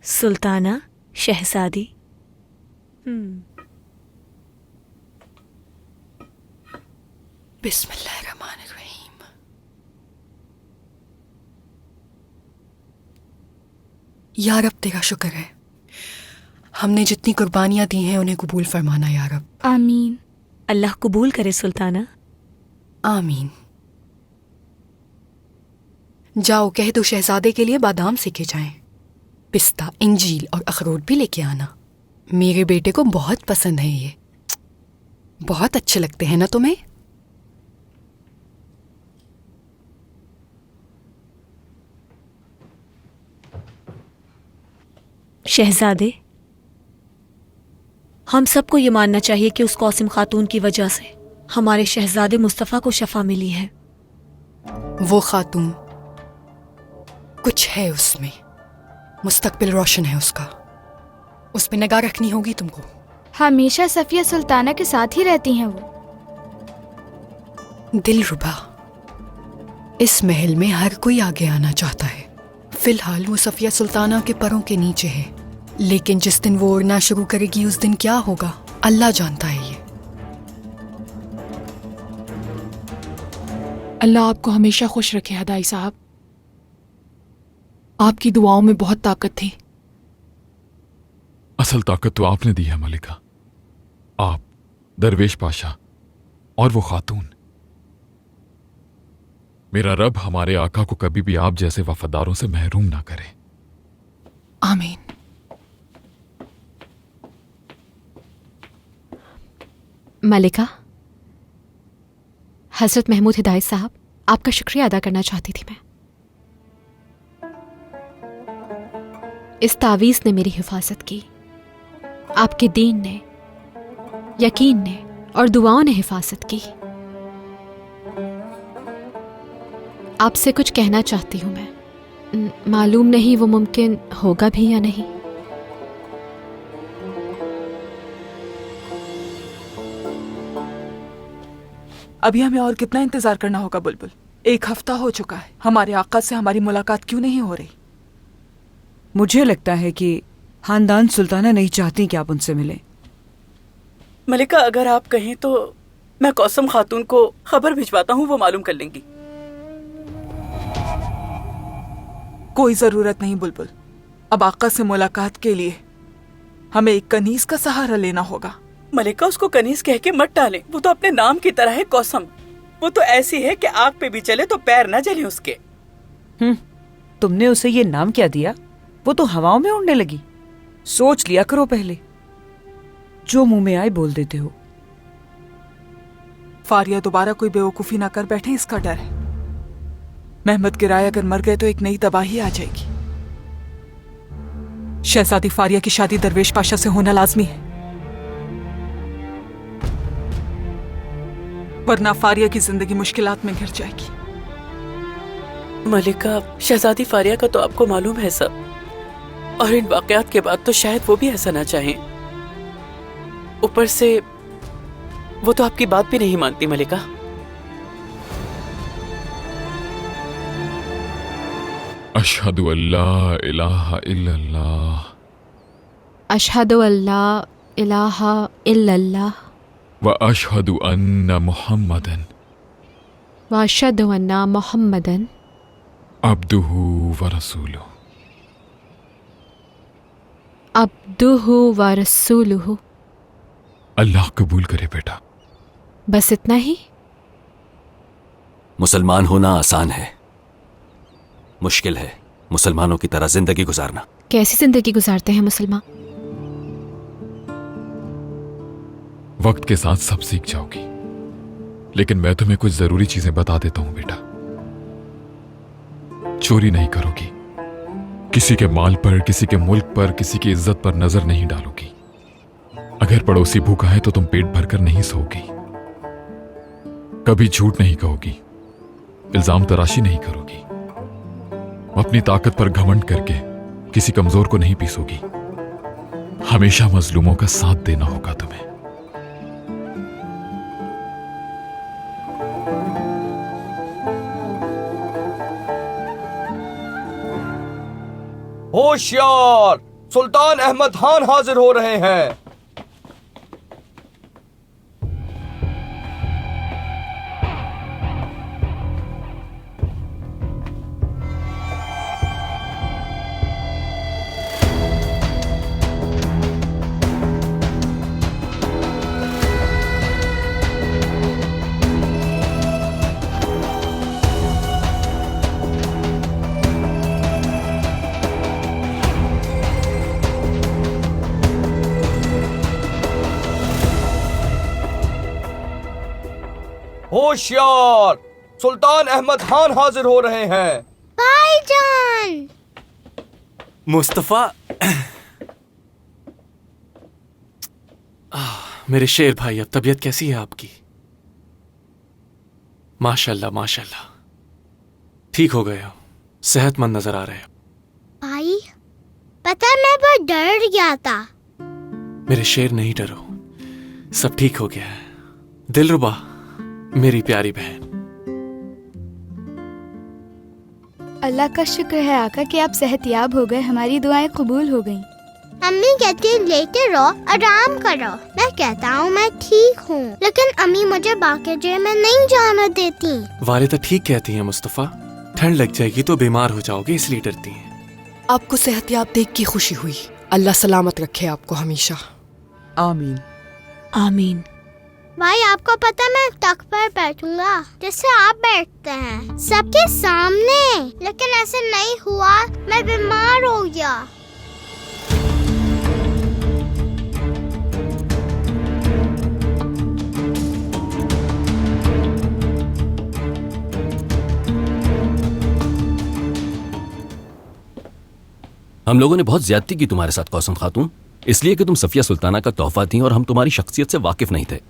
सुल्ताना, शहजादी। बिस्मिल्लाहिर्रहमानिर्रहीम। या रब तेरा शुक्र है, हमने जितनी कुर्बानियां दी हैं उन्हें कबूल फरमाना या रब। आमीन। अल्लाह कबूल करे सुल्ताना। आमीन। जाओ कह दो शहजादे के लिए बादाम सीखे जाएं, पिस्ता, इंजील और अखरोट भी लेके आना। मेरे बेटे को बहुत पसंद है ये। बहुत अच्छे लगते हैं ना तुम्हें? शहजादे, हम सबको ये मानना चाहिए कि उस कौसिम खातून की वजह से हमारे शहजादे मुस्तफ़ा को शफा मिली है। वो खातून, कुछ है उसमें, मुस्तकबिल रोशन है उसका। उस पे निगाह रखनी होगी तुमको। हमेशा सफिया सुल्ताना के साथ ही रहती हैं वो। दिलरुबा, इस महल में हर कोई आगे आना चाहता है, फिलहाल वो सफिया सुल्ताना के परों के नीचे है, लेकिन जिस दिन वो उड़ना शुरू करेगी उस दिन क्या होगा अल्लाह जानता है। ये अल्लाह आपको हमेशा खुश रखे हदाई साहब। आपकी दुआओं में बहुत ताकत थी। असल ताकत तो आपने दी है मलिका। आप, दरवेश पाशा और वो खातून। मेरा रब हमारे आका को कभी भी आप जैसे वफादारों से महरूम ना करे। आमीन। मलिका, हजरत महमूद हिदायत साहब, आपका शुक्रिया अदा करना चाहती थी मैं। इस तावीज़ ने मेरी हिफाजत की, आपके दीन ने, यकीन ने और दुआओं ने हिफाजत की। आपसे कुछ कहना चाहती हूं मैं, मालूम नहीं वो मुमकिन होगा भी या नहीं। अभी हमें और कितना इंतजार करना होगा बुलबुल? 1 हफ्ता हो चुका है, हमारे आका से हमारी मुलाकात क्यों नहीं हो रही? मुझे लगता है कि खानदान सुल्ताना नहीं चाहती कि आप उनसे मिलें। मलिका, अगर आप कहें तो मैं कौसम खातून को खबर भिजवाता हूँ, वो मालूम कर लेंगी। कोई जरूरत नहीं बुलबुल। अब आका से मुलाकात के लिए हमें एक कनीज का सहारा लेना होगा। मलिका, उसको कनीज कह के मत डालें, वो तो अपने नाम की तरह है कौसम। वो तो ऐसी है कि आग पे भी चले तो पैर न जले उसके। तुमने उसे ये नाम क्या दिया? वो तो हवाओं में उड़ने लगी। सोच लिया करो पहले, जो मुंह में आए बोल देते हो। फारिया दोबारा कोई बेवकूफी ना कर बैठे, इसका डर है। महमद गिराए अगर मर गए तो एक नई तबाही आ जाएगी। शहजादी फारिया की शादी दरवेश पाशा से होना लाजमी है, वरना फारिया की जिंदगी मुश्किलात में घिर जाएगी। मलिका, शहजादी फारिया का तो आपको मालूम है सब, और इन वाकयात के बाद तो शायद वो भी ऐसा ना चाहें। ऊपर से वो तो आपकी बात भी नहीं मानती मलिका। अशहदु अल्ला इलाहा इल्लल्लाह। अशहदु अल्ला इलाहा इल्लल्लाह व अशहदु अन्ना मुहम्मदन व अशहदु अन्ना मुहम्मदन अब्दुहु व रसूलुहु। अब्दुहु व रसूलुहु। अल्लाह कबूल करे बेटा। बस इतना ही? मुसलमान होना आसान है, मुश्किल है मुसलमानों की तरह जिंदगी गुजारना। कैसी जिंदगी गुजारते हैं मुसलमान? वक्त के साथ सब सीख जाओगी, लेकिन मैं तुम्हें कुछ जरूरी चीजें बता देता हूं बेटा। चोरी नहीं करोगी, किसी के माल पर, किसी के मुल्क पर, किसी की इज्जत पर नजर नहीं डालोगी। अगर पड़ोसी भूखा है तो तुम पेट भरकर नहीं सोओगी। कभी झूठ नहीं कहोगी, इल्जाम तराशी नहीं करोगी। अपनी ताकत पर घमंड करके किसी कमजोर को नहीं पीसोगी। हमेशा मजलूमों का साथ देना होगा तुम्हें। होशियार, सुल्तान अहमद खान हाजिर हो रहे हैं। होशियार, सुल्तान अहमद खान हाजिर हो रहे हैं। भाईजान। मुस्तफा, मेरे शेर भाई, अब तबीयत कैसी है आपकी? माशाल्लाह माशाल्लाह, ठीक हो गए हो, सेहतमंद नजर आ रहे हो। भाई, पता मैं बहुत डर गया था। मेरे शेर नहीं डरो, सब ठीक हो गया है। दिलरुबा, मेरी प्यारी बहन। अल्लाह का शुक्र है आका कि आप सेहतयाब हो गए, हमारी दुआएं कबूल हो गईं। अम्मी कहती है लेटे रहो, आराम करो। मैं कहता हूँ मैं ठीक हूँ, लेकिन अम्मी मुझे बाकेजे में नहीं जाने देती। वालिदा ठीक कहती हैं मुस्तफ़ा, ठंड लग जाएगी तो बीमार हो जाओगे इसलिए डरती हैं। आपको सेहतयाब देख की खुशी हुई। अल्लाह सलामत रखे आपको हमेशा। आमीन आमीन। भाई आपको पता है मैं तख्त पर बैठूंगा जैसे आप बैठते हैं, सबके सामने। लेकिन ऐसे नहीं हुआ, मैं बीमार हो गया। हम लोगों ने बहुत ज्यादती की तुम्हारे साथ कौसम खातून, इसलिए कि तुम सफिया सुल्ताना का तोहफा थी और हम तुम्हारी शख्सियत से वाकिफ नहीं थे।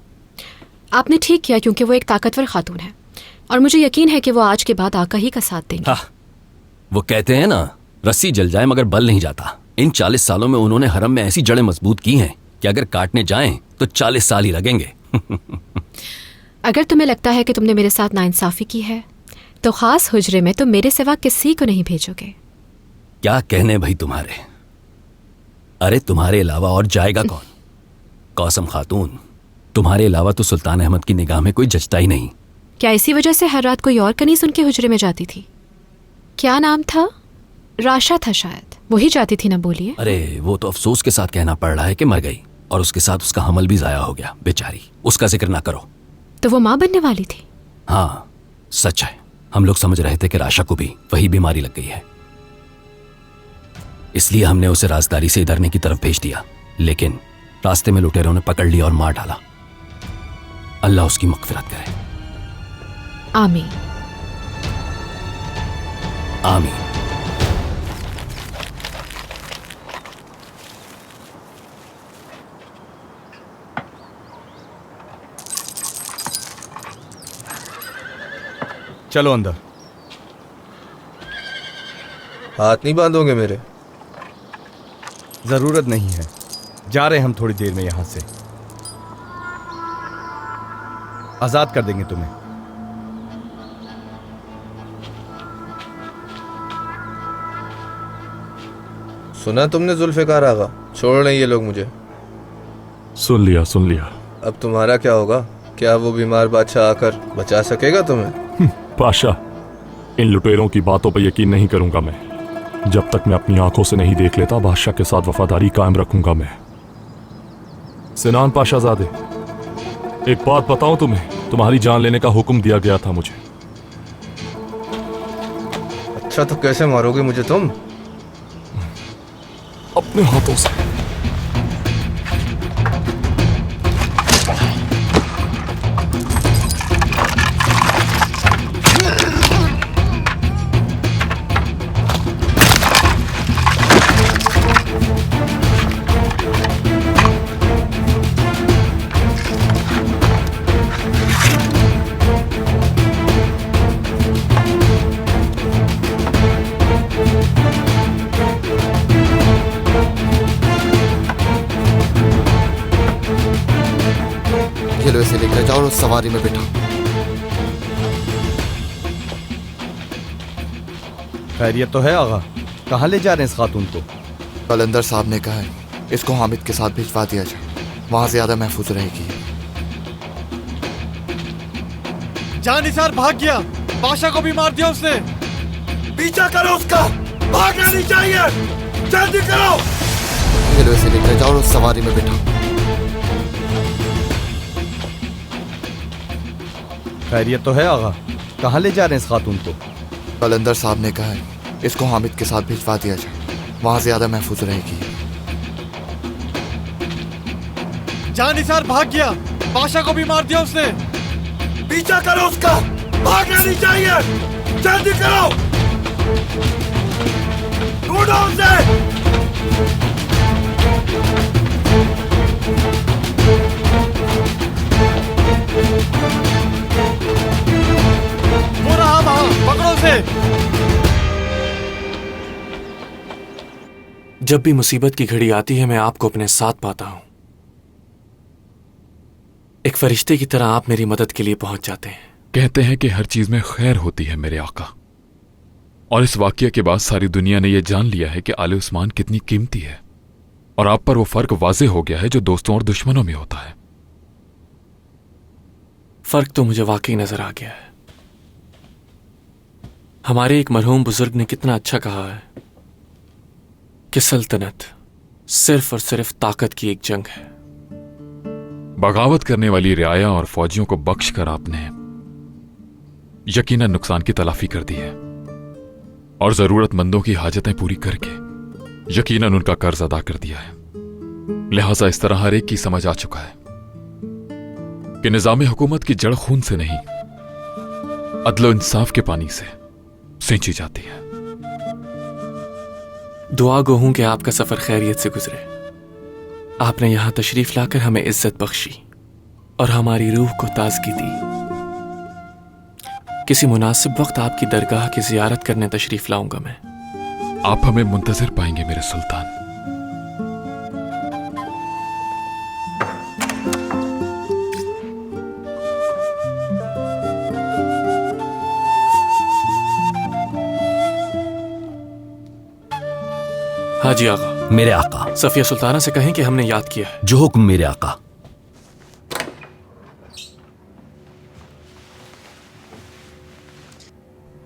आपने ठीक किया क्योंकि वो एक ताकतवर खातून है और मुझे यकीन है कि वो आज के बाद आका ही का साथ देंगे। हाँ, वो कहते हैं ना, रस्सी जल जाए मगर बल नहीं जाता। इन 40 सालों में उन्होंने हरम में ऐसी जड़ें मजबूत की हैं कि अगर काटने जाएं तो 40 साल ही लगेंगे। अगर तुम्हें लगता है कि तुमने मेरे साथ नाइंसाफी की है तो खास हुजरे में तुम मेरे सिवा किसी को नहीं भेजोगे। क्या कहने भाई तुम्हारे, अरे तुम्हारे अलावा और जाएगा कौन? कौसम खातून, तुम्हारे अलावा तो सुल्तान अहमद की निगाह में कोई जचता ही नहीं। क्या इसी वजह से हर रात कोई और कनीज उनके हुजरे में जाती थी? क्या नाम था? राशा था शायद, वही जाती थी ना, बोलिए। अरे वो तो अफसोस के साथ कहना पड़ रहा है कि मर गई और उसके साथ उसका हमल भी जाया हो गया, बेचारी। उसका जिक्र ना करो। तो वो माँ बनने वाली थी? हाँ सच है, हम लोग समझ रहे थे कि राशा को भी वही बीमारी लग गई है, इसलिए हमने उसे राजदारी से इधरने की तरफ भेज दिया, लेकिन रास्ते में लुटेरों ने पकड़ लिया और मार डाला। अल्लाह उसकी मग़फ़िरत करे। आमीन आमीन। चलो अंदर। हाथ नहीं बांधोगे मेरे? जरूरत नहीं है, जा रहे हम थोड़ी देर में यहां से। आजाद कर देंगे तुम्हें। सुना तुमने जुल्फ़िकार आगा, छोड़ रहे ये लोग मुझे। सुन लिया। अब तुम्हारा क्या होगा? क्या वो बीमार बादशाह आकर बचा सकेगा तुम्हें? पाशा, इन लुटेरों की बातों पर यकीन नहीं करूंगा मैं। जब तक मैं अपनी आंखों से नहीं देख लेता, बादशाह के साथ वफादारी कायम रखूंगा मैं। सिनान पाशाजादे, एक बात बताऊं तुम्हें, तुम्हारी जान लेने का हुक्म दिया गया था मुझे। अच्छा तो कैसे मारोगे मुझे तुम? अपने हाथों से। इसे लेकर जाओ और उस सवारी में बिठाओ। खैरियत तो है आगा, कहाँ ले जा रहे हैं इस खातून को? कलंदर साहब ने कहा है इसको हामिद के साथ भिजवा दिया जाए, वहां ज्यादा महफूज रहेगी। जानिसार भाग गया, बादशाह को भी मार दिया उसने। पीछा करो उसका, भागना नहीं चाहिए, जल्दी करो। ये लो इसे लेकर जाओ और उस सवारी में बिठाओ। खैरियत तो है आगा, कहाँ ले जा रहे हैं इस खातून को? कलंदर साहब ने कहा है इसको हामिद के साथ भिजवा दिया जाए, वहां ज्यादा महफूज रहेगी। जानिसार भाग गया, बादशाह को भी मार दिया उसने। पीछा करो उसका, भागना नहीं चाहिए, जल्दी करो, ढूंढो उसे। वो रहा वहां, पकड़ो उसे। जब भी मुसीबत की घड़ी आती है मैं आपको अपने साथ पाता हूं। एक फरिश्ते की तरह आप मेरी मदद के लिए पहुंच जाते हैं। कहते हैं कि हर चीज में खैर होती है मेरे आका। और इस वाकये के बाद सारी दुनिया ने यह जान लिया है कि आले उस्मान कितनी कीमती है, और आप पर वो फर्क वाजे हो गया है जो दोस्तों और दुश्मनों में होता है। फर्क तो मुझे वाकई नजर आ गया है। हमारे एक मरहूम बुजुर्ग ने कितना अच्छा कहा है कि सल्तनत सिर्फ और सिर्फ ताकत की एक जंग है। बगावत करने वाली रियाया और फौजियों को बख्श कर आपने यकीनन नुकसान की तलाफी कर दी है, और जरूरतमंदों की हाजतें पूरी करके यकीनन उनका कर्ज अदा कर दिया है। लिहाजा इस तरह हर एक की समझ आ चुका है कि निजाम हुकूमत की जड़ खून से नहीं, अदलो इंसाफ के पानी से सींची जाती है। दुआ गो हूं कि आपका सफर खैरियत से गुजरे। आपने यहां तशरीफ लाकर हमें इज्जत बख्शी और हमारी रूह को ताजगी दी। किसी मुनासिब वक्त आपकी दरगाह की जियारत करने तशरीफ लाऊंगा मैं। आप हमें मुंतजिर पाएंगे मेरे सुल्तान। हाजी आका। मेरे आका। सफिया सुल्ताना से कहें कि हमने याद किया है। जो हुक्म मेरे आका।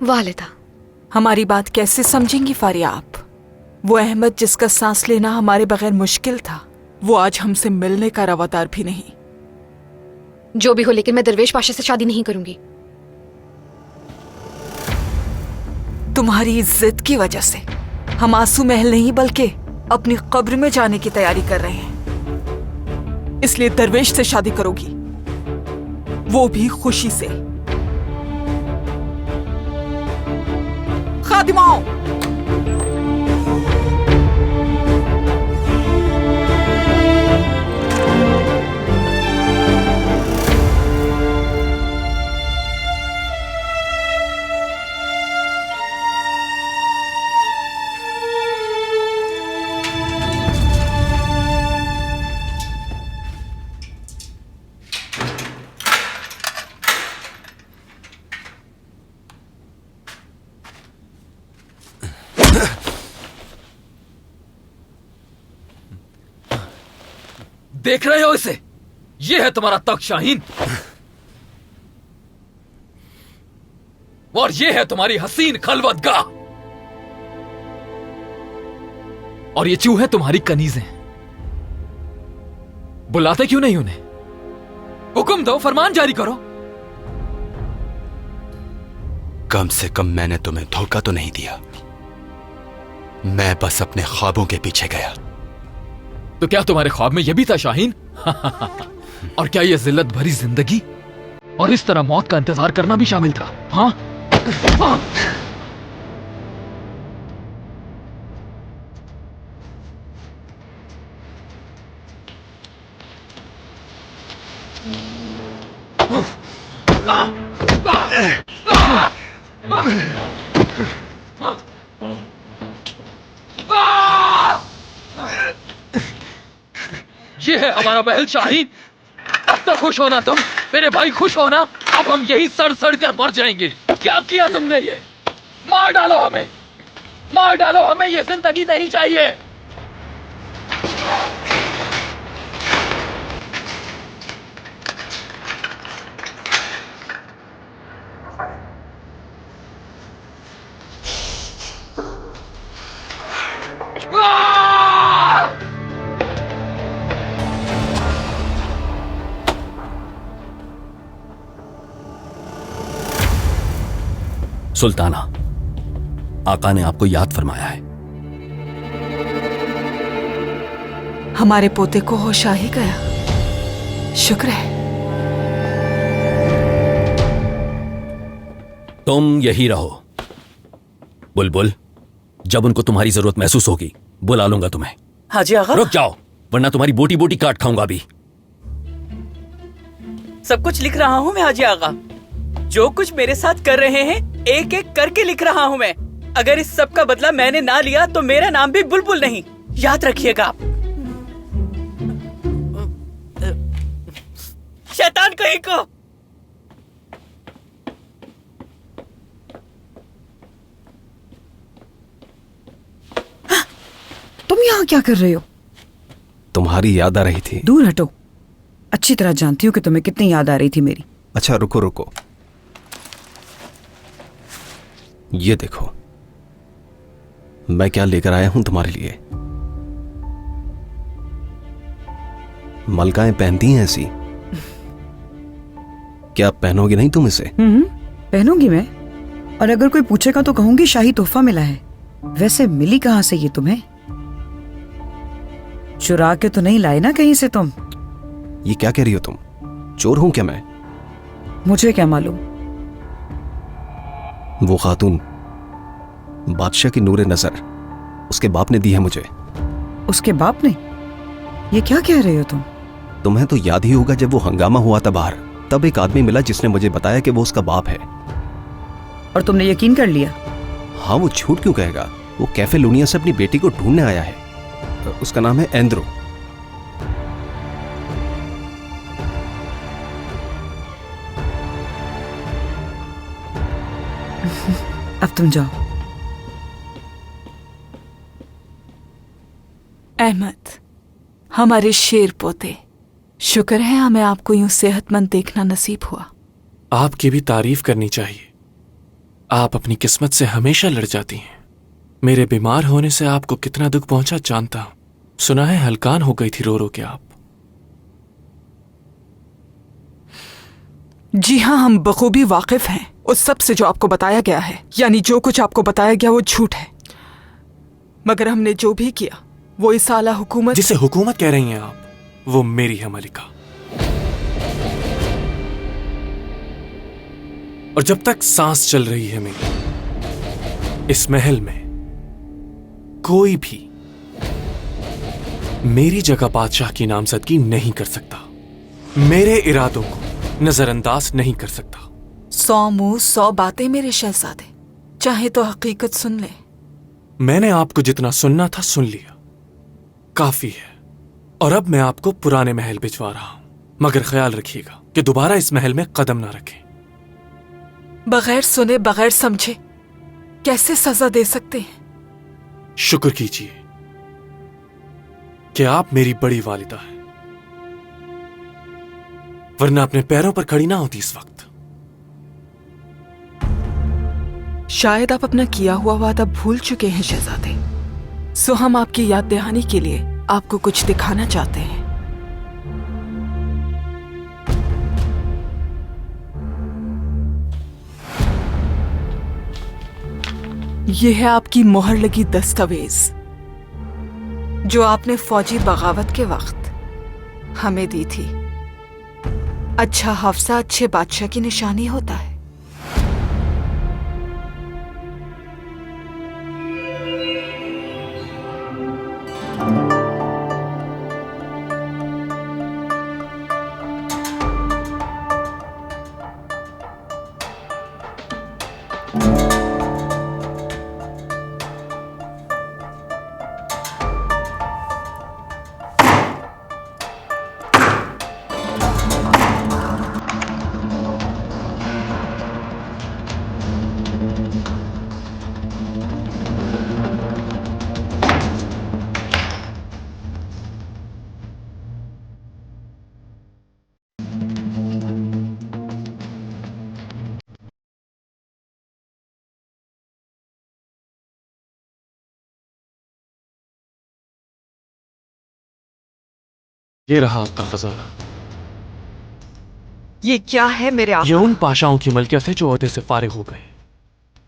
वालिदा, हमारी बात कैसे समझेंगी फारिया आप? वो अहमद जिसका सांस लेना हमारे बगैर मुश्किल था, वो आज हमसे मिलने का रवादार भी नहीं। जो भी हो, लेकिन मैं दरवेश पाशा से शादी नहीं करूंगी। तुम्हारी इज्जत की वजह से हम आंसू महल नहीं बल्कि अपनी कब्र में जाने की तैयारी कर रहे हैं। इसलिए दरवेश से शादी करोगी, वो भी खुशी से। खादिमाओं, देख रहे हो इसे? ये है तुम्हारा तख्त शाहीन, और ये है तुम्हारी हसीन खलवतगाह, और ये चूहे तुम्हारी कनीजें। बुलाते क्यों नहीं उन्हें? हुक्म दो, फरमान जारी करो। कम से कम मैंने तुम्हें धोखा तो नहीं दिया। मैं बस अपने ख्वाबों के पीछे गया। तो क्या तुम्हारे ख्वाब में यह भी था शाहीन? और क्या यह जिल्लत भरी जिंदगी और इस तरह मौत का इंतजार करना भी शामिल था? हाँ? ये है हमारा महल शाहीन। अब तक खुश होना तुम, मेरे भाई खुश होना। अब हम यही सड़ सड़ कर मर जाएंगे। क्या किया तुमने? ये मार डालो हमें, मार डालो हमें, ये जिंदगी नहीं चाहिए। सुल्ताना, आका ने आपको याद फरमाया है। हमारे पोते को होश आ ही गया, शुक्र है। तुम यही रहो बुलबुल, जब उनको तुम्हारी जरूरत महसूस होगी बुला लूंगा तुम्हें। हाजी आगा, रुक जाओ वरना तुम्हारी बोटी बोटी काट खाऊंगा अभी। सब कुछ लिख रहा हूँ मैं हाजी आगा। जो कुछ मेरे साथ कर रहे हैं एक एक करके लिख रहा हूँ मैं। अगर इस सब का बदला मैंने ना लिया तो मेरा नाम भी बुलबुल नहीं, याद रखिएगा आप। शैतान कहीं को। यहाँ क्या कर रहे हो? तुम्हारी याद आ रही थी। दूर हटो। अच्छी तरह जानती हूँ कि तुम्हें कितनी याद आ रही थी मेरी। अच्छा रुको रुको, ये देखो मैं क्या लेकर आया हूं तुम्हारे लिए। मलकाएं पहनती हैं ऐसी, क्या पहनोगी नहीं तुम इसे? पहनूंगी मैं, और अगर कोई पूछेगा तो कहूंगी शाही तोहफा मिला है। वैसे मिली कहां से ये तुम्हें? चुरा के तो नहीं लाए ना कहीं से तुम? ये क्या कह रही हो तुम? चोर हूं क्या मैं? मुझे क्या मालूम। वो खातून बादशाह की नूरे नजर उसके बाप ने दी है मुझे। उसके बाप ने? ये क्या कह रहे हो तुम? तुम्हें तो याद ही होगा जब वो हंगामा हुआ था बाहर, तब एक आदमी मिला जिसने मुझे बताया कि वो उसका बाप है। और तुमने यकीन कर लिया? हाँ, वो झूठ क्यों कहेगा? वो कैफे लुनिया से अपनी बेटी को ढूंढने आया है। उसका नाम है एंड्रो। अब तुम जाओ। अहमद, हमारे शेर पोते, शुक्र है हमें आपको यूं सेहतमंद देखना नसीब हुआ। आपकी भी तारीफ करनी चाहिए। आप अपनी किस्मत से हमेशा लड़ जाती हैं। मेरे बीमार होने से आपको कितना दुख पहुंचा जानता हूं। सुना है हलकान हो गई थी रो रो के आप। जी हाँ, हम बखूबी वाकिफ हैं उस सब से जो आपको बताया गया है। यानी जो कुछ आपको बताया गया वो झूठ है, मगर हमने जो भी किया वो इस आला हुकूमत, जिसे हुकूमत कह रही हैं आप, वो मेरी है मलिका। और जब तक सांस चल रही है मेरी, इस महल में कोई भी मेरी जगह बादशाह की नामजदगी नहीं कर सकता, मेरे इरादों को नजरअंदाज नहीं कर सकता। 100 मुंह 100 बातें मेरे शहजादे, चाहे तो हकीकत सुन ले। मैंने आपको जितना सुनना था सुन लिया, काफी है। और अब मैं आपको पुराने महल भिजवा रहा हूं, मगर ख्याल रखिएगा कि दोबारा इस महल में कदम ना रखें। बगैर सुने बगैर समझे कैसे सजा दे सकते हैं? शुक्र कीजिए कि आप मेरी बड़ी वालिदा हैं, वरना अपने पैरों पर खड़ी ना होती इस वक्त। शायद आप अपना किया हुआ वादा भूल चुके हैं शहजादे, सो हम आपकी याद दहानी के लिए आपको कुछ दिखाना चाहते हैं। यह है आपकी मोहर लगी दस्तावेज जो आपने फौजी बगावत के वक्त हमें दी थी। अच्छा हाफजा अच्छे बादशाह की निशानी होता है। ये रहा आपका खजाना। ये क्या है मेरे ये उन पाशाओं की मलकियत है जो ओहदे से फारिग हो गए।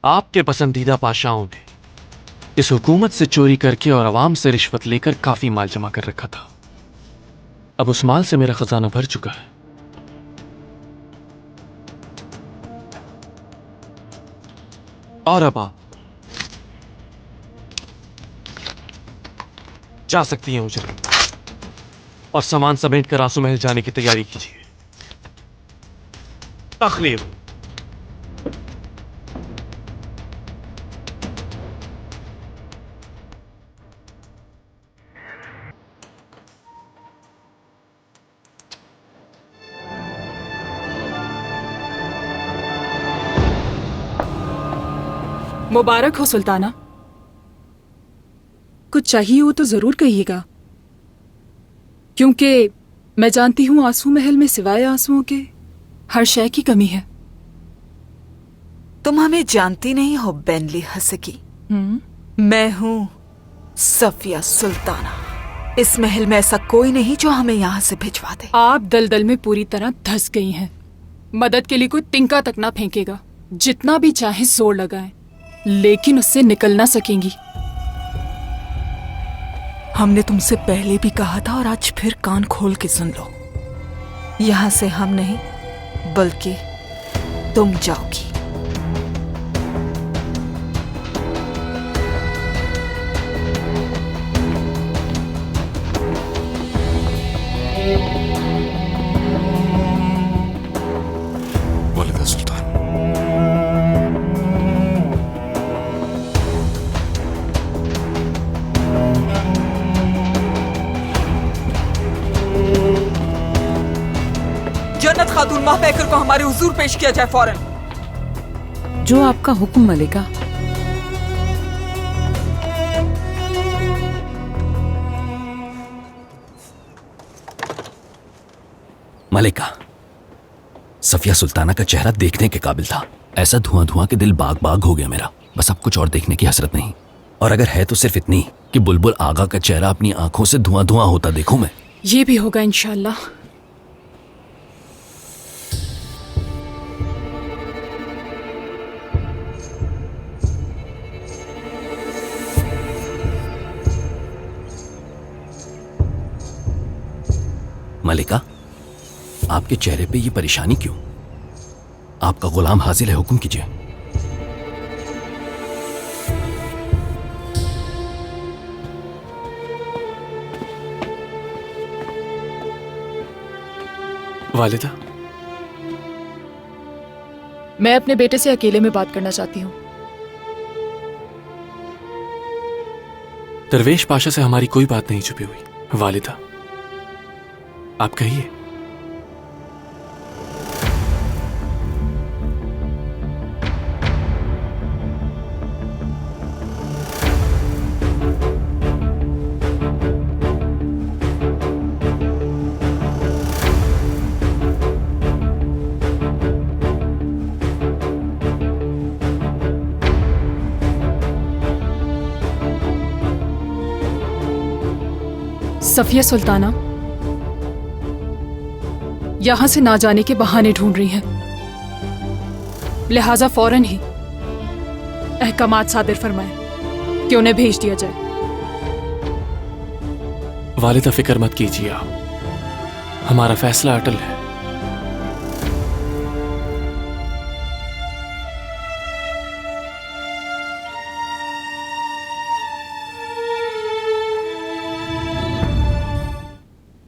आपके पसंदीदा पाशाओं ने इस हुकूमत से चोरी करके और अवाम से रिश्वत लेकर काफी माल जमा कर रखा था। अब उस माल से मेरा खजाना भर चुका है। और अब आप जा सकती हैं उजर, और सामान समेट कर आंसू महल जाने की तैयारी कीजिए। तकलीफ मुबारक हो सुल्ताना। कुछ चाहिए हो तो जरूर कहिएगा, क्योंकि मैं जानती हूँ आंसू महल में सिवाय आंसुओं के हर शय की कमी है। तुम हमें जानती नहीं हो बेनली हसकी। मैं हूँ सफिया सुल्ताना। इस महल में ऐसा कोई नहीं जो हमें यहाँ से भिजवा दे। आप दलदल में पूरी तरह धंस गई हैं। मदद के लिए कोई तिनका तक ना फेंकेगा, जितना भी चाहे जोर लगाएं, लेकिन उससे निकल ना सकेंगी। हमने तुमसे पहले भी कहा था और आज फिर कान खोल के सुन लो, यहाँ से हम नहीं बल्कि तुम जाओगी। वालिदा सुल्तान, जन्नत खातून माह पैकर को हमारे हुजूर पेश किया जाए फौरन। जो आपका हुक्म मलिका। मलिका, सफिया सुल्ताना का चेहरा देखने के काबिल था। ऐसा धुआं धुआं के दिल बाग बाग हो गया मेरा। बस अब कुछ और देखने की हसरत नहीं, और अगर है तो सिर्फ इतनी कि बुलबुल आगा का चेहरा अपनी आंखों से धुआं धुआं होता देखूं मैं। ये भी होगा इंशाल्लाह। मलिका, आपके चेहरे पे ये परेशानी क्यों? आपका गुलाम हाजिर है, हुक्म कीजिए। वालिदा, मैं अपने बेटे से अकेले में बात करना चाहती हूँ। दरवेश पाशा से हमारी कोई बात नहीं छुपी हुई। वालिदा, आप कहिए। सफिया सुल्ताना यहां से ना जाने के बहाने ढूंढ रही हैं, लिहाजा फौरन ही अहकामात सादिर फरमाएं कि उन्हें भेज दिया जाए। वालिदा, फिक्र मत कीजिए आप, हमारा फैसला अटल है।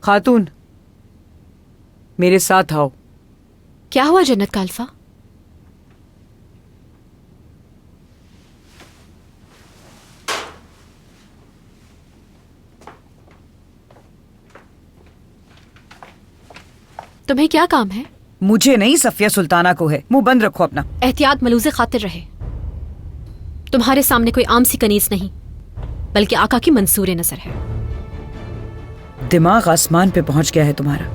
खातून, मेरे साथ आओ। क्या हुआ जन्नत का अल्फा? तुम्हें क्या काम है? मुझे नहीं, सफिया सुल्ताना को है। मुंह बंद रखो अपना। एहतियात मलूज़े खातिर रहे। तुम्हारे सामने कोई आम सी कनीज नहीं, बल्कि आका की मंसूर नजर है। दिमाग आसमान पे पहुंच गया है तुम्हारा।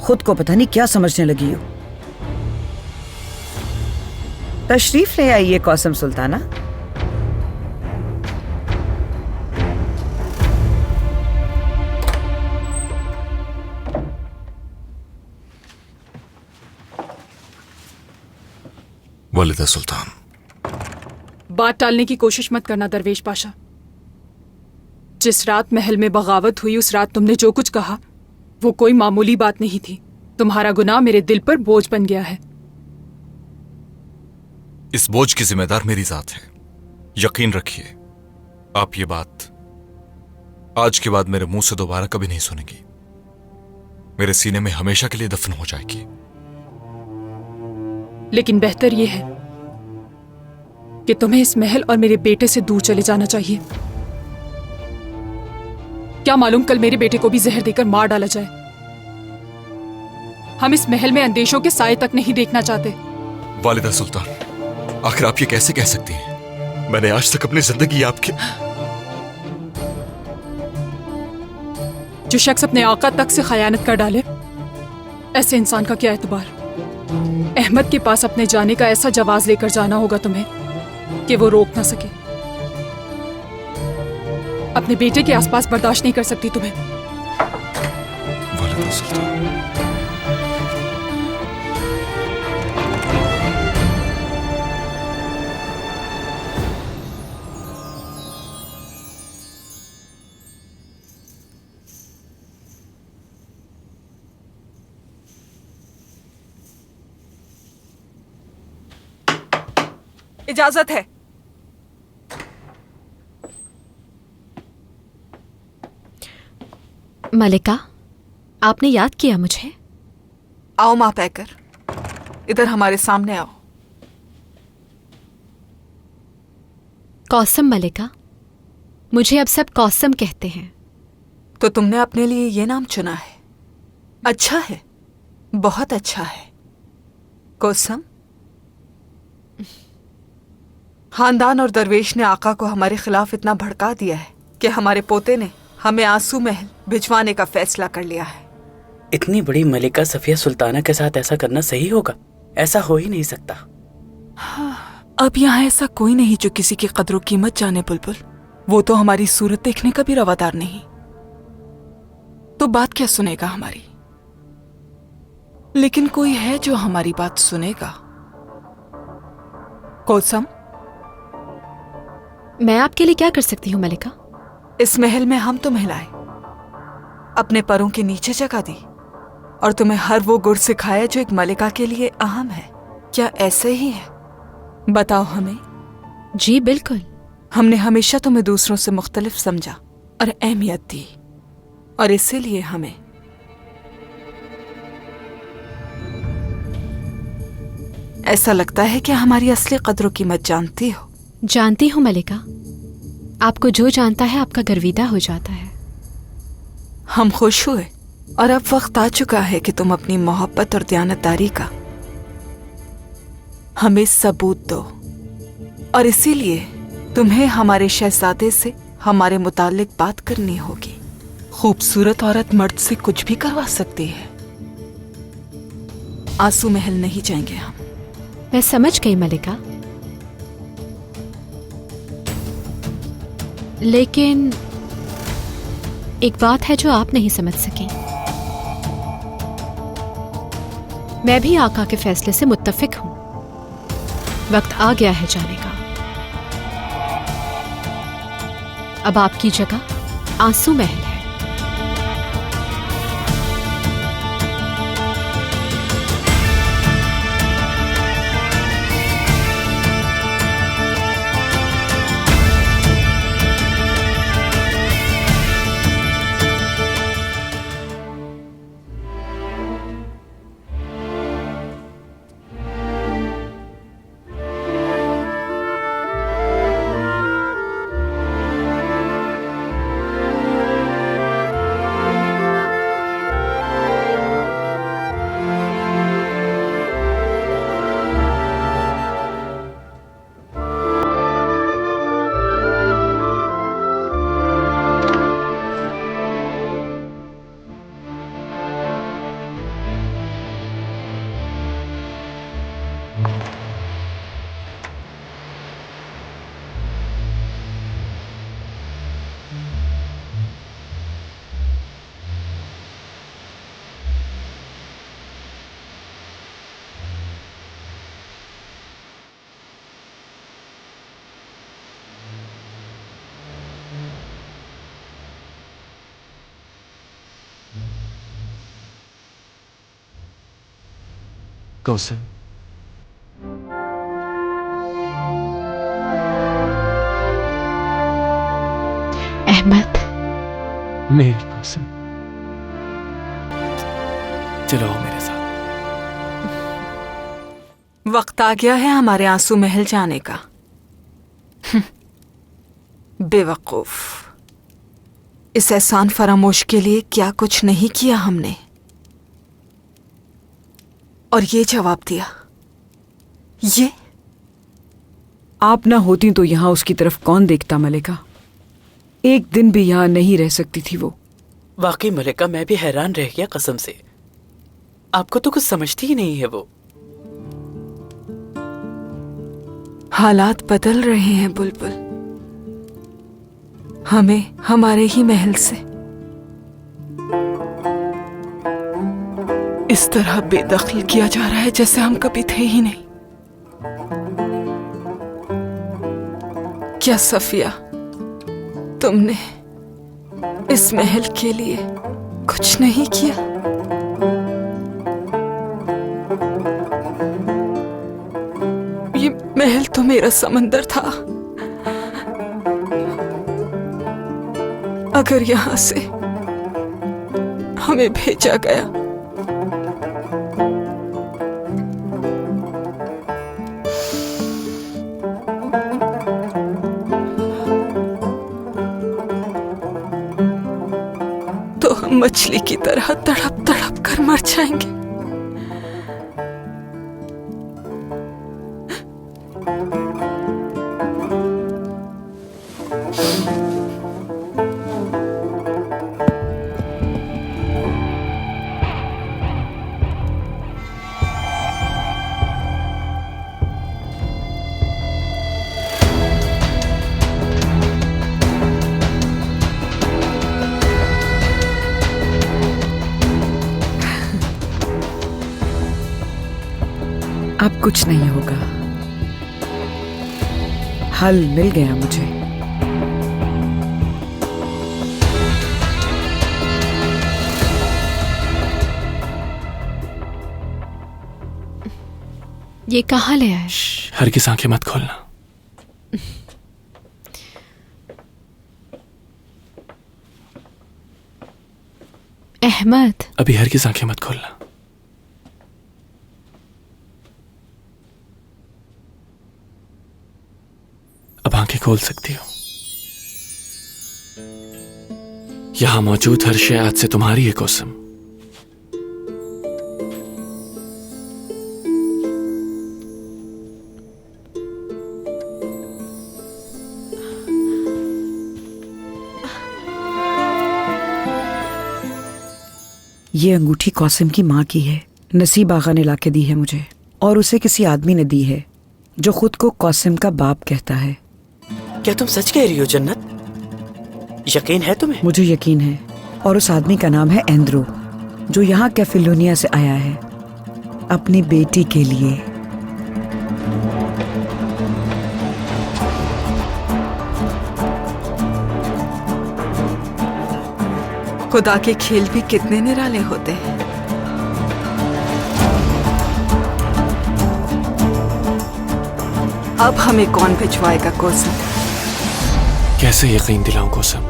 खुद को पता नहीं क्या समझने लगी हो। तशरीफ ले आइए कौसम सुल्ताना। वालिदा सुल्तान, बात टालने की कोशिश मत करना दरवेश पाशा। जिस रात महल में बगावत हुई, उस रात तुमने जो कुछ कहा वो कोई मामूली बात नहीं थी। तुम्हारा गुनाह मेरे दिल पर बोझ बन गया है। इस बोझ की जिम्मेदार मेरी जात है। यकीन रखिए, आप ये बात आज के बाद मेरे मुंह से दोबारा कभी नहीं सुनेंगी। मेरे सीने में हमेशा के लिए दफन हो जाएगी। लेकिन बेहतर यह है कि तुम्हें इस महल और मेरे बेटे से दूर चले जाना चाहिए। क्या मालूम कल मेरे बेटे को भी जहर देकर मार डाला जाए। हम इस महल में अंदेशों के साए तक नहीं देखना चाहते। वालिदा सुल्तान, आखिर आप ये कैसे कह सकती हैं? मैंने आज तक अपनी जिंदगी आपके जो शख्स अपने आका तक से खयानत कर डाले, ऐसे इंसान का क्या एतबार। अहमद के पास अपने जाने का ऐसा जवाज लेकर जाना होगा तुम्हें कि वो रोक ना सके। अपने बेटे के आसपास बर्दाश्त नहीं कर सकती तुम्हें। वालिदा सुल्तान, इजाजत है। मलिका, आपने याद किया मुझे? आओ माँ पैकर, इधर हमारे सामने आओ। कौसम मलिका, मुझे अब सब कौसम कहते हैं। तो तुमने अपने लिए ये नाम चुना है। अच्छा है, बहुत अच्छा है। कौसम, खानदान और दरवेश ने आका को हमारे खिलाफ इतना भड़का दिया है कि हमारे पोते ने हमें आंसू महल भिजवाने का फैसला कर लिया है। इतनी बड़ी मलिका सफिया सुल्ताना के साथ ऐसा करना सही होगा? ऐसा हो ही नहीं सकता। अब यहाँ ऐसा कोई नहीं जो किसी की कदर कीमत जाने बुलबुल। वो तो हमारी सूरत देखने का भी रवादार नहीं, तो बात क्या सुनेगा हमारी? लेकिन कोई है जो हमारी बात सुनेगा। कौसम, मैं आपके लिए क्या कर सकती हूँ मलिका? इस महल में हम तुम्हें लाए, अपने पैरों के नीचे जगह दी और तुम्हें हर वो गुर सिखाया जो एक मलिका के लिए अहम है। क्या ऐसे ही है? बताओ हमें। जी बिल्कुल। हमने हमेशा तुम्हें दूसरों से मुख्तलिफ समझा और अहमियत दी, और इसीलिए हमें ऐसा लगता है कि हमारी असली कदरों कीमत जानती हो। जानती हूँ मलिका, आपको जो जानता है आपका गर्विदा हो जाता है। हम खुश हुए, और अब वक्त आ चुका है कि तुम अपनी मोहब्बत और दयानतदारी का हमें सबूत दो। और इसीलिए तुम्हें हमारे शहजादे से हमारे मुतालिक बात करनी होगी। खूबसूरत औरत मर्द से कुछ भी करवा सकती है। आंसू महल नहीं जाएंगे हम। मैं समझ गई मलिका, लेकिन एक बात है जो आप नहीं समझ सकी। मैं भी आका के फैसले से मुत्तफिक हूं। वक्त आ गया है जाने का। अब आपकी जगह आंसू महल है। कौसम, अहमद, मेरी कौसम, चलो आओ मेरे साथ। वक्त आ गया है हमारे आंसू महल जाने का। बेवकूफ, इस एहसान फरामोश के लिए क्या कुछ नहीं किया हमने, और ये जवाब दिया। ये आप ना होती तो यहां उसकी तरफ कौन देखता मलिका? एक दिन भी यहां नहीं रह सकती थी वो। वाकई मलिका, मैं भी हैरान रह गया कसम से। आपको तो कुछ समझती ही नहीं है वो। हालात बदल रहे हैं बुलबुल। हमें हमारे ही महल से इस तरह बेदखल किया जा रहा है जैसे हम कभी थे ही नहीं। क्या सफिया, तुमने इस महल के लिए कुछ नहीं किया? ये महल तो मेरा समंदर था। अगर यहां से हमें भेजा गया तो हम मछली की तरह तड़प तड़प कर मर जाएंगे। अब कुछ नहीं होगा। हल मिल गया मुझे। ये कहाँ ले आए? हर की आंखें मत खोलना। अहमद, अभी हर की आंखें मत खोलना। अब आंखें खोल सकती हो। यहां मौजूद हर शय आज से तुम्हारी है कसम। ये अंगूठी कौसम की माँ की है। नसीब आगा ने लाके दी है मुझे, और उसे किसी आदमी ने दी है जो खुद को कौसम का बाप कहता है। क्या तुम सच कह रही हो जन्नत? यकीन है तुम्हें? मुझे यकीन है। और उस आदमी का नाम है एंड्रो, जो यहाँ कैफिलोनिया से आया है अपनी बेटी के लिए। खुदा के खेल भी कितने निराले होते हैं। अब हमें कौन भिजवाएगा कसम? कैसे यकीन दिलाऊं कसम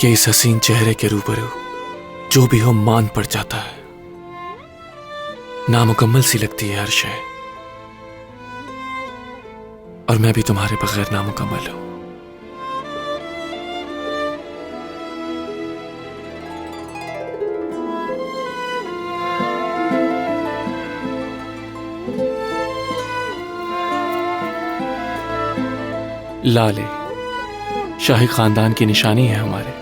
कि इस हसीन चेहरे के रूबरू जो भी हो मान पड़ जाता है। नामुकम्मल सी लगती है हर शय, और मैं भी तुम्हारे बगैर नामुकम्मल हूं। लाले शाही खानदान की निशानी है हमारे।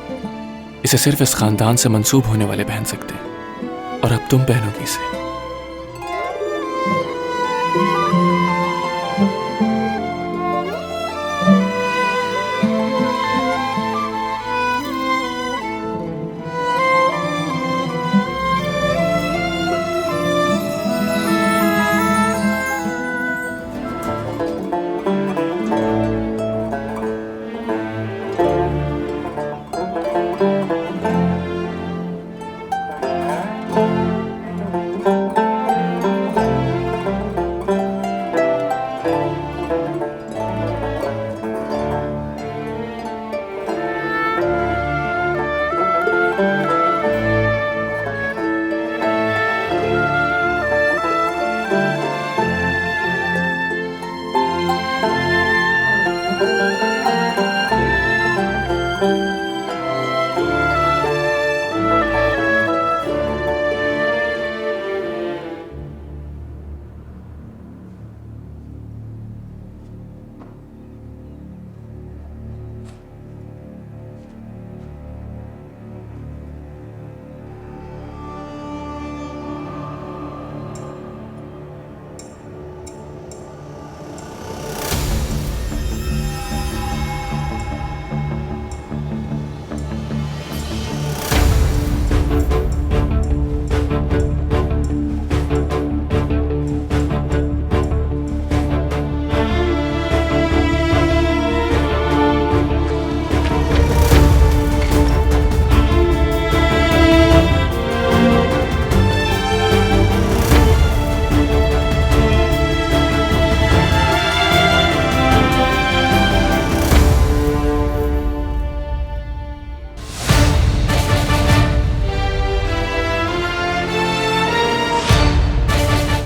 इसे सिर्फ इस खानदान से मंसूब होने वाले पहन सकते हैं, और अब तुम पहनोगी इसे।